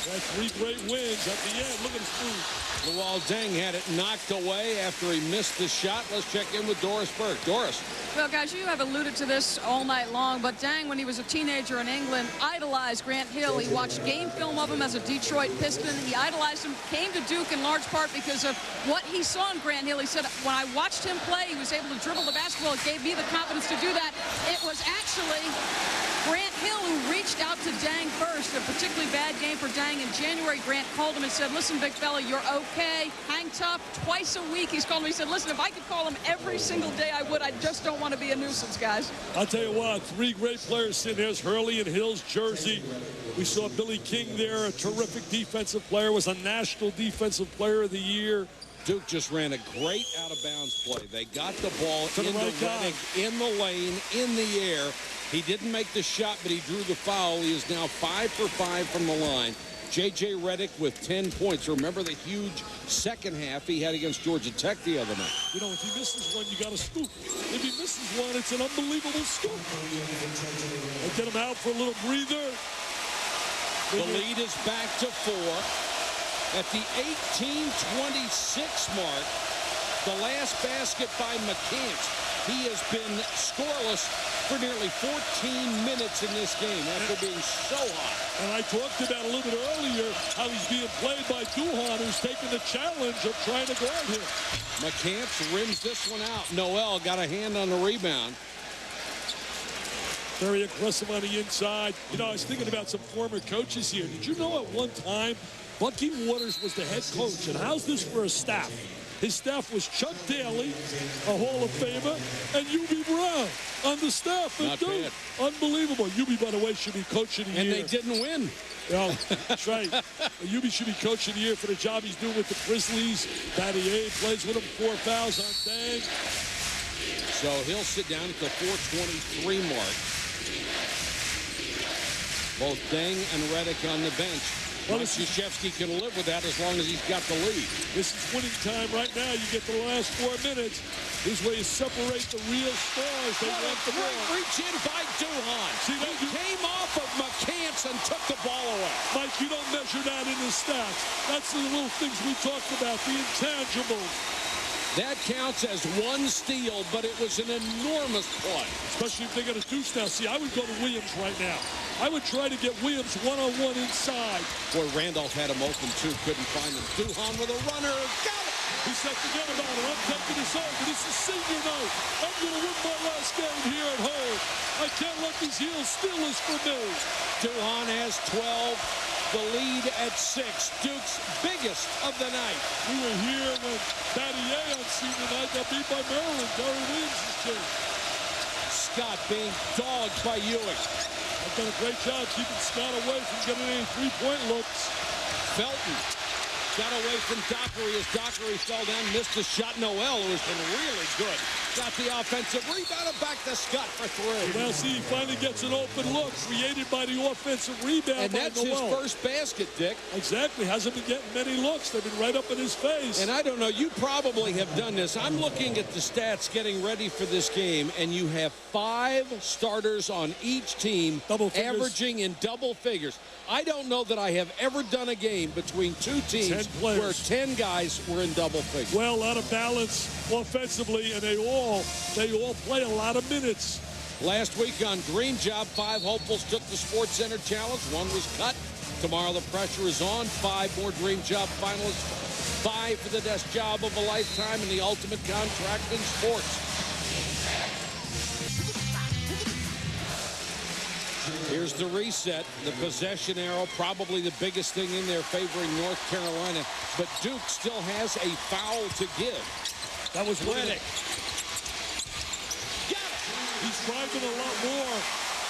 Got 3 great wins at the end. Look at his move. Luol Deng had it knocked away after he missed the shot. Let's check in with Doris Burke. Doris. Well, guys, you have alluded to this all night long, but Deng, when he was a teenager in England, idolized Grant Hill. He watched game film of him as a Detroit Piston. He idolized him, came to Duke in large part because of what he saw in Grant Hill. He said, when I watched him play, he was able to dribble the basketball. It gave me the confidence to do that. It was actually Grant Hill who reached out to Deng first. A particularly bad game for Deng. In January, Grant called him and said, listen, big fella, you're okay. Hang tough. Twice a week he's called him. He said, listen, if I could call him every single day, I would. I just don't want to be a nuisance, guys. I'll tell you what, 3 great players sitting there. Hurley in Hill's jersey. We saw Billy King there, a terrific defensive player, was a National Defensive Player of the Year. Duke just ran a great out-of-bounds play. They got the ball to the right Reddick, in the lane, in the air. He didn't make the shot, but he drew the foul. He is now 5 for 5 from the line. J.J. Reddick with 10 points. Remember the huge second half he had against Georgia Tech the other night. You know, if he misses one, you got to scoop. If he misses one, it's an unbelievable scoop. They get him out for a little breather. The lead is back to 4. At the 18-26 mark, the last basket by McCants. He has been scoreless for nearly 14 minutes in this game after being so hot. And I talked about a little bit earlier how he's being played by Duhan, who's taking the challenge of trying to guard him. McCants rims this one out. Noel got a hand on the rebound. Very aggressive on the inside. You know, I was thinking about some former coaches here. Did you know at one time Bucky Waters was the head coach? And how's this for a staff? His staff was Chuck Daly, a Hall of Famer, and Hubie Brown on the staff. Not bad. Unbelievable. Hubie, by the way, should be coach of the year. And they didn't win. Yeah, that's right. Hubie should be coach of the year for the job he's doing with the Grizzlies. Battier plays with him, 4 fouls on Deng. So he'll sit down at the 4:23 mark. Both Deng and Reddick on the bench. Well, Krzyzewski can live with that as long as he's got the lead. This is winning time right now. You get the last 4 minutes. This way you separate the real stars. They want the ball. Reach in by Duhan. See, he came off of McCants and took the ball away. Mike, you don't measure that in the stats. That's the little things we talked about, the intangibles. That counts as one steal, but it was an enormous play. Especially if they get a deuce now. See, I would go to Williams right now. I would try to get Williams one-on-one inside. Boy, Randolph had him open, too. Couldn't find him. Durham with a runner. Got it! He said, forget about it. I'm taking this over. This is senior night. I'm going to win my last game here at home. I can't let these heels steal this from me. Durham has 12. The lead at 6. Duke's biggest of the night. We were here when Battier on senior night got beat by Maryland. Terry Williams' team. Scott being dogged by Ewing. I've done a great job keeping Scott away from getting any three-point looks. Felton got away from Dockery as Dockery fell down, missed a shot. Noel, who has been really good, got the offensive rebound and back to Scott for 3. Well, see, he finally gets an open look created by the offensive rebound. And that's his first basket, Dick. Exactly. Hasn't been getting many looks. They've been right up in his face. And I don't know, you probably have done this. I'm looking at the stats getting ready for this game, and you have 5 starters on each team averaging in double figures. I don't know that I have ever done a game between 2 teams where 10 guys were in double figures. Well, a lot of balance offensively, and they all play a lot of minutes. Last week on Dream Job, 5 hopefuls took the Sports Center Challenge. 1 was cut. Tomorrow the pressure is on. 5 more Dream Job finalists. 5 for the desk job of a lifetime and the ultimate contract in sports. Here's the reset, the possession arrow, probably the biggest thing in there favoring North Carolina. But Duke still has a foul to give. That was Reddick. He's driving a lot more.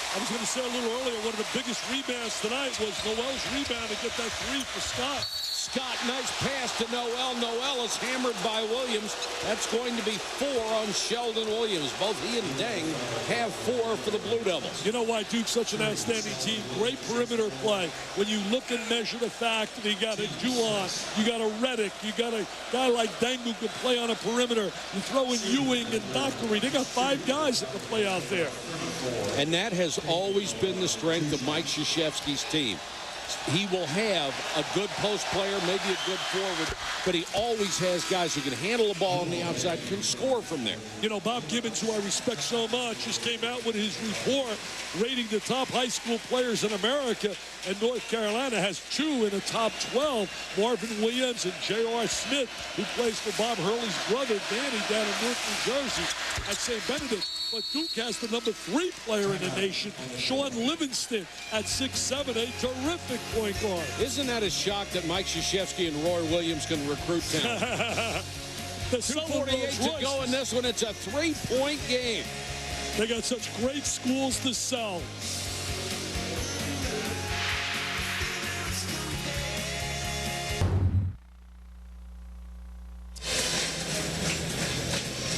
I was going to say a little earlier, one of the biggest rebounds tonight was Noel's rebound to get that 3 for Scott. Scott, nice pass to Noel. Noel is hammered by Williams. That's going to be 4 on Sheldon Williams. Both he and Deng have 4 for the Blue Devils. You know why Duke's such an outstanding team? Great perimeter play. When you look and measure the fact that you got a Juwan, you got a Reddick, you got a guy like Deng who can play on a perimeter. You throw in Ewing and Dockery. They got 5 guys that can play out there. And that has always been the strength of Mike Krzyzewski's team. He will have a good post player, maybe a good forward, but he always has guys who can handle the ball on the outside, can score from there. You know, Bob Gibbons, who I respect so much, just came out with his report rating the top high school players in America, and North Carolina has 2 in the top 12, Marvin Williams and J.R. Smith, who plays for Bob Hurley's brother, Danny, down in Newark, New Jersey, at St. Benedict. But Duke has the number 3 player in the nation, Sean Livingston, at 6'7", a terrific point guard. Isn't that a shock that Mike Krzyzewski and Roy Williams can recruit talent? 2:48 to go in this one. It's a 3-point game. They got such great schools to sell.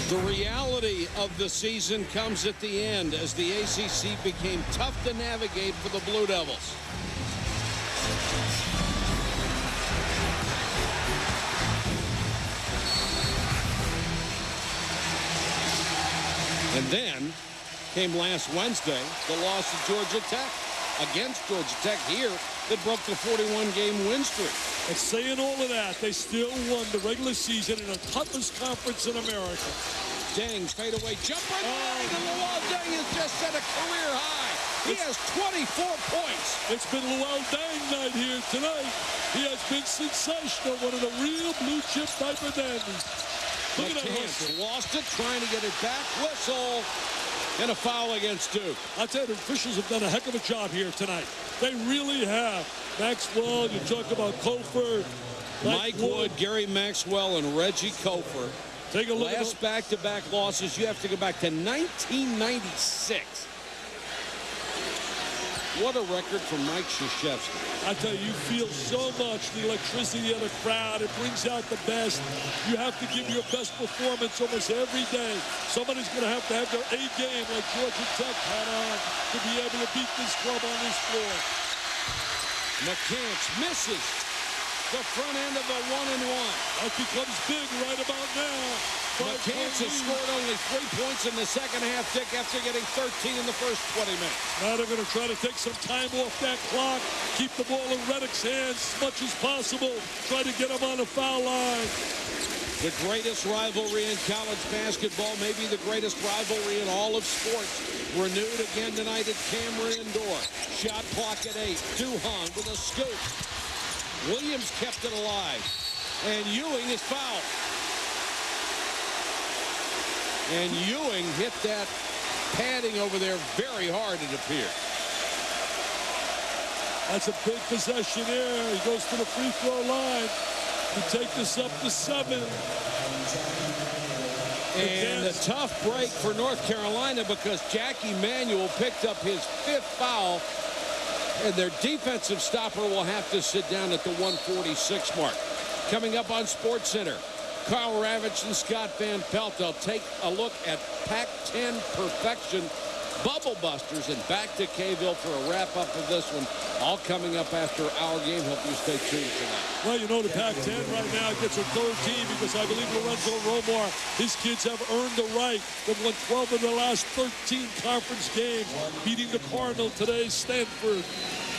The reality of the season comes at the end as the ACC became tough to navigate for the Blue Devils. And then came last Wednesday, the loss of Georgia Tech against Georgia Tech here that broke the 41-game win streak. And saying all of that, they still won the regular season in the toughest conference in America. Deng's fadeaway jumper, and Luol Deng has just set a career high. He has 24 points. It's been Luol Deng night here tonight. He has been sensational, one of the real blue chip type of dandies. Look at that hustle. Lost it, trying to get it back. Whistle. And a foul against Duke. I tell you, the officials have done a heck of a job here tonight. They really have. Maxwell, you talk about Cofer. Mike Wood, Gary Maxwell, and Reggie Cofer. Take a look. Last back-to-back losses, you have to go back to 1996. What a record for Mike Krzyzewski. I tell you, you feel so much the electricity of the crowd. It brings out the best. You have to give your best performance almost every day. Somebody's going to have their A game like Georgia Tech had on to be able to beat this club on this floor. McCants misses the front end of a 1-and-1. That becomes big right about now. McCants has scored only 3 points in the second half, Dick, after getting 13 in the first 20 minutes. Now they're going to try to take some time off that clock, keep the ball in Reddick's hands as much as possible, try to get him on the foul line. The greatest rivalry in college basketball, maybe the greatest rivalry in all of sports. Renewed again tonight at Cameron Indoor. Shot clock at 8. Durham with a scoop. Williams kept it alive. And Ewing is fouled. And Ewing hit that padding over there very hard, it appeared. That's a big possession here. He goes to the free throw line to take this up to 7. And a tough break for North Carolina because Jack Emanuel picked up his 5th foul. And their defensive stopper will have to sit down at the 146 mark. Coming up on SportsCenter, Kyle Ravitch and Scott Van Pelt. They'll take a look at Pac-10 perfection, Bubble Busters, and back to K-Ville for a wrap-up of this one. All coming up after our game. Hope you stay tuned for that. Well, you know, the Pac-10 right now gets a 3rd team because I believe Lorenzo Romar, his kids have earned the right. They've won 12 of their last 13 conference games, beating the Cardinal today. Stanford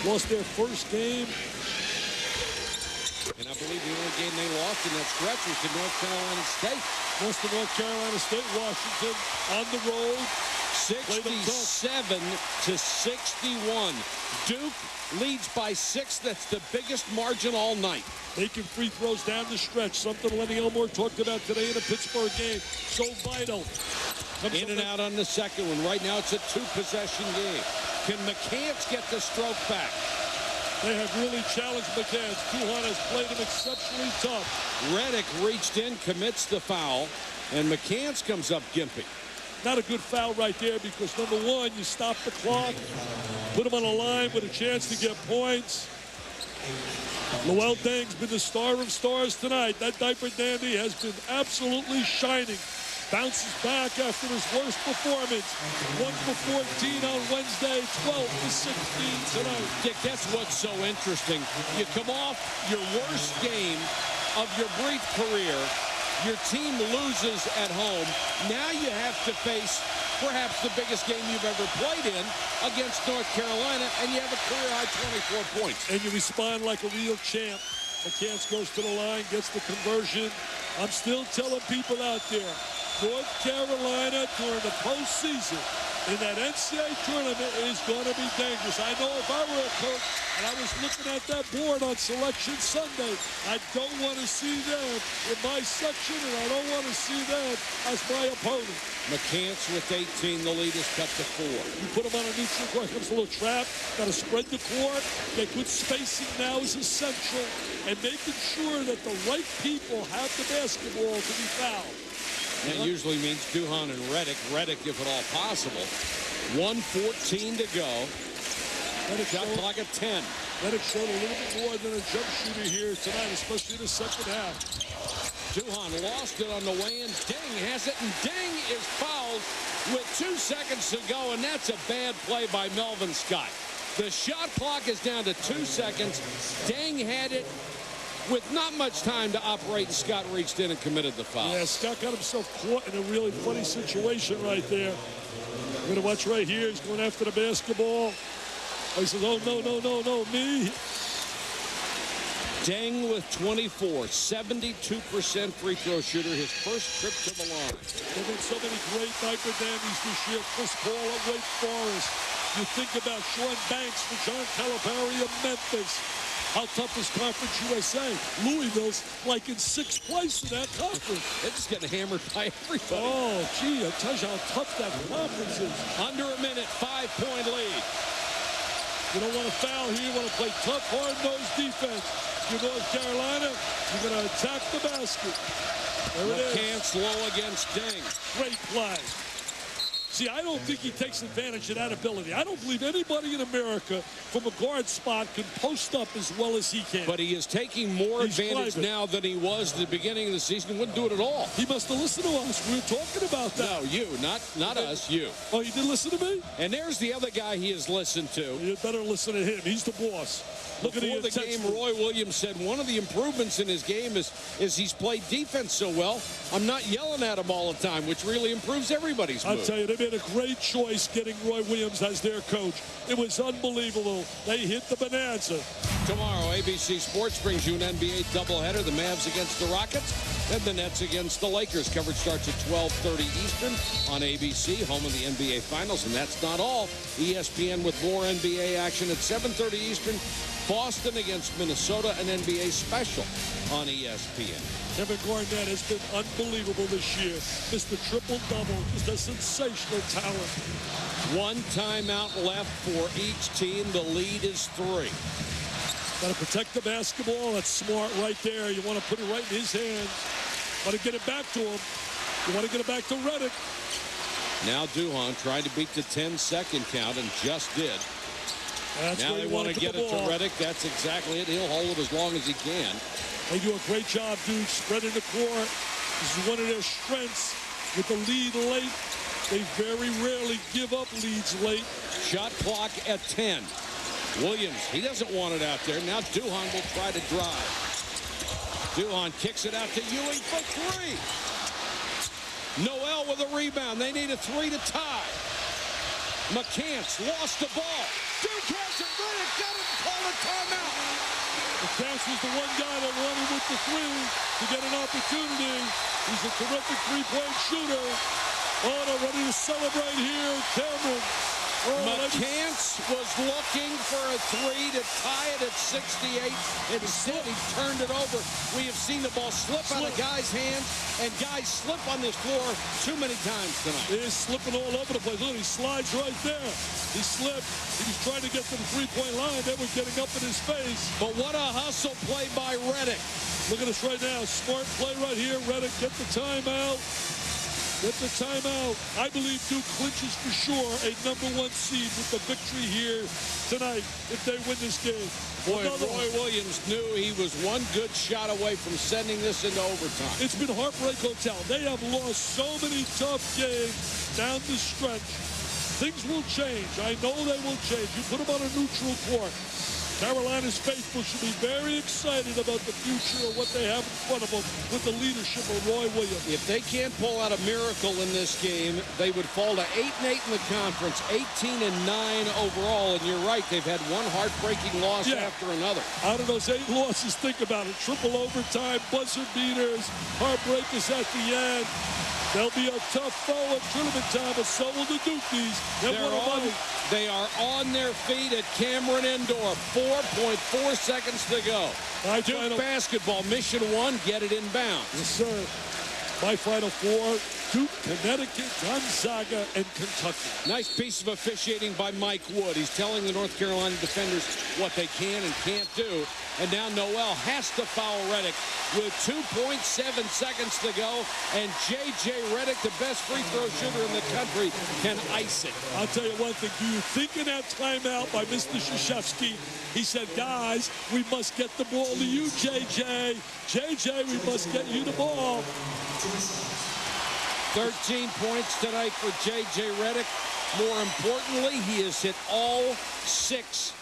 lost their first game. And I believe the only game they lost in that stretch was to North Carolina State. Lost to North Carolina State, Washington on the road. 67 to 61. Duke leads by 6. That's the biggest margin all night. Making free throws down the stretch. Something Lenny Elmore talked about today in a Pittsburgh game. So vital. In and out on the second one. Right now it's a 2-possession game. Can McCants get the stroke back? They have really challenged McCants. Kuhan has played him exceptionally tough. Reddick reached in, commits the foul, and McCants comes up gimpy. Not a good foul right there because, number one, you stop the clock, put him on a line with a chance to get points. Luol Deng's been the star of stars tonight. That diaper dandy has been absolutely shining. Bounces back after his worst performance. 1 for 14 on Wednesday, 12 for 16 tonight. Dick, that's what's so interesting. You come off your worst game of your brief career. Your team loses at home. Now you have to face perhaps the biggest game you've ever played in against North Carolina, and you have a career-high 24 points. And you respond like a real champ. McCants goes to the line, gets the conversion. I'm still telling people out there, North Carolina during the postseason in that NCAA tournament is going to be dangerous. I know if I were a coach and I was looking at that board on Selection Sunday, I don't want to see them in my section, and I don't want to see them as my opponent. McCants with 18, the lead is cut to 4. You put them on a neutral court, comes a little trap, got to spread the court, get good spacing now is essential, and making sure that the right people have the basketball to be fouled. That usually means Duhan and Reddick. Reddick, if at all possible. 1:14 to go. Shot clock at 10. Reddick showed a little bit more than a jump shooter here tonight, especially in the second half. Duhan lost it on the way in. Deng has it, and Deng is fouled with 2 seconds to go, and that's a bad play by Melvin Scott. The shot clock is down to 2 seconds. Deng had it with not much time to operate, and Scott reached in and committed the foul. Yeah, Scott got himself caught in a really funny situation right there. We're going to watch right here. He's going after the basketball. He says, oh, no, me. Deng with 24, 72% free throw shooter, his first trip to the line. There have been so many great diaper dandies this year. Chris Paul at Wake Forest. You think about Sean Banks for John Calipari of Memphis. How tough is Conference USA? Louisville's like in 6th place in that conference. They're just getting hammered by everybody. Oh, gee, I tell you how tough that conference is. Under a minute, 5-point lead. You don't want to foul here. You want to play tough, hard-nosed defense. You're North Carolina, you're going to attack the basket. There it is. McCants low against Deng. Great play. See, I don't think he takes advantage of that ability. I don't believe anybody in America from a guard spot can post up as well as he can. But he is taking more advantage now than he was at the beginning of the season. He wouldn't do it at all. He must have listened to us. We were talking about that. No, you, not us, you. Oh, you did listen to me? And there's the other guy he has listened to. You better listen to him. He's the boss. Before the game, Roy Williams said one of the improvements in his game is he's played defense so well. I'm not yelling at him all the time, which really improves everybody's mood. I'll tell you, they made a great choice getting Roy Williams as their coach. It was unbelievable. They hit the bonanza. Tomorrow, ABC Sports brings you an NBA doubleheader. The Mavs against the Rockets. And the Nets against the Lakers. Coverage starts at 12:30 Eastern on ABC, home of the NBA Finals. And that's not all. ESPN with more NBA action at 7:30 Eastern. Boston against Minnesota, an NBA special on ESPN. Kevin Garnett has been unbelievable this year. Mr. Triple-double, just a sensational talent. One timeout left for each team. The lead is 3. Got to protect the basketball. That's smart right there. You want to put it right in his hands. Want to get it back to him. You want to get it back to Redick. Now Duhon tried to beat the 10-second count and just did. Now they want to get it to Redick. That's exactly it. He'll hold it as long as he can. They do a great job, dude, spreading the court. This is one of their strengths with the lead late. They very rarely give up leads late. Shot clock at 10. Williams, he doesn't want it out there. Now Duhon will try to drive. Duhon kicks it out to Ewing for 3. Noel with a rebound. They need a 3 to tie. McCants lost the ball. Duke has it. Redick got it and called a timeout. McCants was the one guy that wanted with the 3 to get an opportunity. He's a terrific three-point shooter. Oh, they're ready to celebrate here, Cameron. McCants was looking for a 3 to tie it at 68. Instead, he turned it over. We have seen the ball slip out of guys' hands, and guys slip on this floor too many times tonight. He's slipping all over the place. Look, he slides right there. He slipped. He was trying to get to the three-point line. They were getting up in his face. But what a hustle play by Redick. Look at this right now. Smart play right here. Redick, get the timeout. Get the timeout. I believe Duke clinches for sure a #1 seed with the victory here tonight if they win this game. Boy, Roy Williams knew he was one good shot away from sending this into overtime. It's been Heartbreak Hotel. They have lost so many tough games down the stretch. Things will change. I know they will change. You put them on a neutral court. Carolina's faithful should be very excited about the future of what they have in front of them with the leadership of Roy Williams. If they can't pull out a miracle in this game, they would fall to 8-8 in the conference, 18-9 overall. And you're right, they've had one heartbreaking loss after another. Out of those 8 losses, think about it. Triple overtime, buzzer beaters, heartbreakers at the end. They'll be a tough foe at tournament time, but so will the Dukies. They are on their feet at Cameron Indoor. 4.4 seconds to go. Duke basketball, mission 1, get it inbound. Yes, sir. My final 4, Duke, Connecticut, Gonzaga, and Kentucky. Nice piece of officiating by Mike Wood. He's telling the North Carolina defenders what they can and can't do. And now Noel has to foul Redick with 2.7 seconds to go. And J.J. Redick, the best free throw shooter in the country, can ice it. I'll tell you one thing. Do you think in that timeout by Mr. Krzyzewski, he said, guys, we must get the ball to you, J.J. J.J., we must get you the ball. 13 points tonight for J.J. Redick. More importantly, he has hit all 6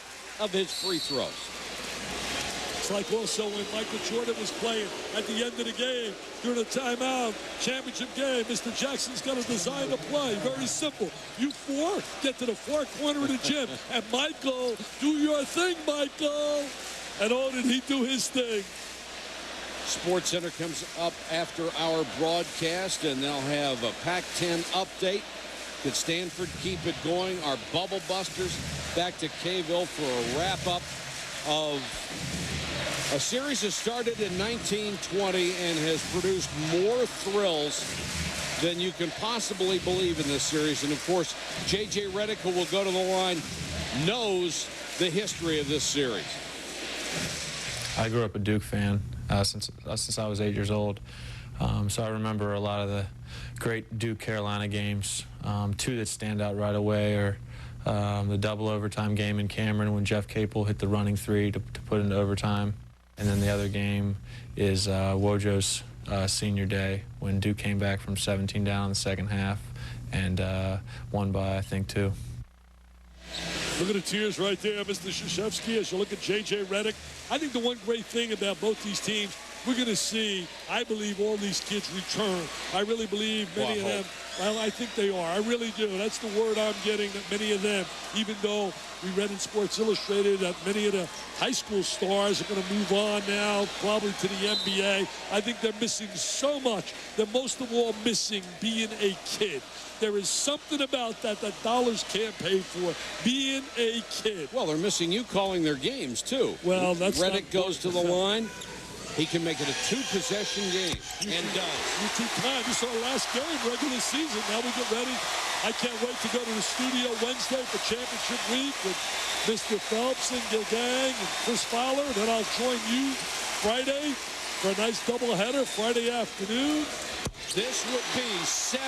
of his free throws. It's like also when Michael Jordan was playing at the end of the game during a timeout, championship game. Mr. Jackson's got to design a play. Very simple. You 4, get to the far corner of the gym. And Michael, do your thing, Michael. And oh, did he do his thing. SportsCenter comes up after our broadcast, and they'll have a Pac-10 update. Could Stanford keep it going? Our Bubble Busters back to K-Ville for a wrap-up of a series that started in 1920 and has produced more thrills than you can possibly believe in this series. And, of course, J.J. Redick, who will go to the line, knows the history of this series. I grew up a Duke fan since I was 8 years old. So I remember a lot of the great Duke-Carolina games. 2 that stand out right away are the double overtime game in Cameron when Jeff Capel hit the running 3 to put into overtime. And then the other game is Wojo's senior day when Duke came back from 17 down in the second half and won by, I think, 2. Look at the tears right there, Mr. Krzyzewski, as you look at J.J. Redick. I think the one great thing about both these teams, we're going to see, I believe, all these kids return. I really believe many of them, well, I think they are. I really do. That's the word I'm getting, that many of them, even though we read in Sports Illustrated that many of the high school stars are going to move on now, probably to the NBA. I think they're missing so much. They're most of all missing being a kid. There is something about that dollars can't pay for, being a kid. Well, they're missing you calling their games, too. Well, that's Reddick goes to the line. He can make it a 2-possession game, and does. UT This is our last game, regular season. Now we get ready. I can't wait to go to the studio Wednesday for championship week with Mr. Phelps and Gilgang and Chris Fowler. Then I'll join you Friday for a nice doubleheader Friday afternoon. This would be 7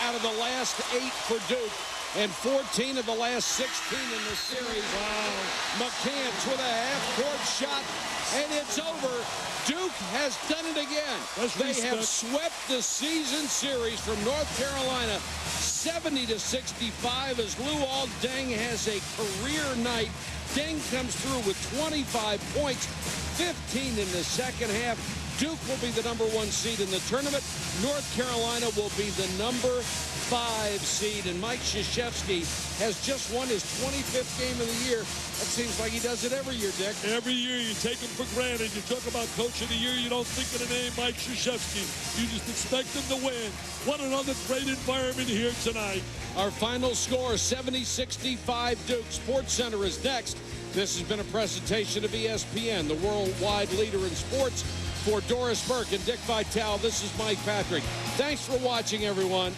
out of the last 8 for Duke and 14 of the last 16 in the series. Wow. McCants with a half-court shot, and it's over. Duke has done it again. They have swept the season series from North Carolina 70-65 as Luol Deng has a career night. Deng comes through with 25 points, 15 in the second half. Duke will be the number 1 seed in the tournament. North Carolina will be the number 5 seed. And Mike Krzyzewski has just won his 25th game of the year. That seems like he does it every year, Dick. Every year you take him for granted. You talk about Coach of the Year, you don't think of the name Mike Krzyzewski. You just expect him to win. What another great environment here tonight. Our final score, 70-65 Duke. Sports Center is next. This has been a presentation of ESPN, the worldwide leader in sports. For Doris Burke and Dick Vitale, this is Mike Patrick. Thanks for watching, everyone.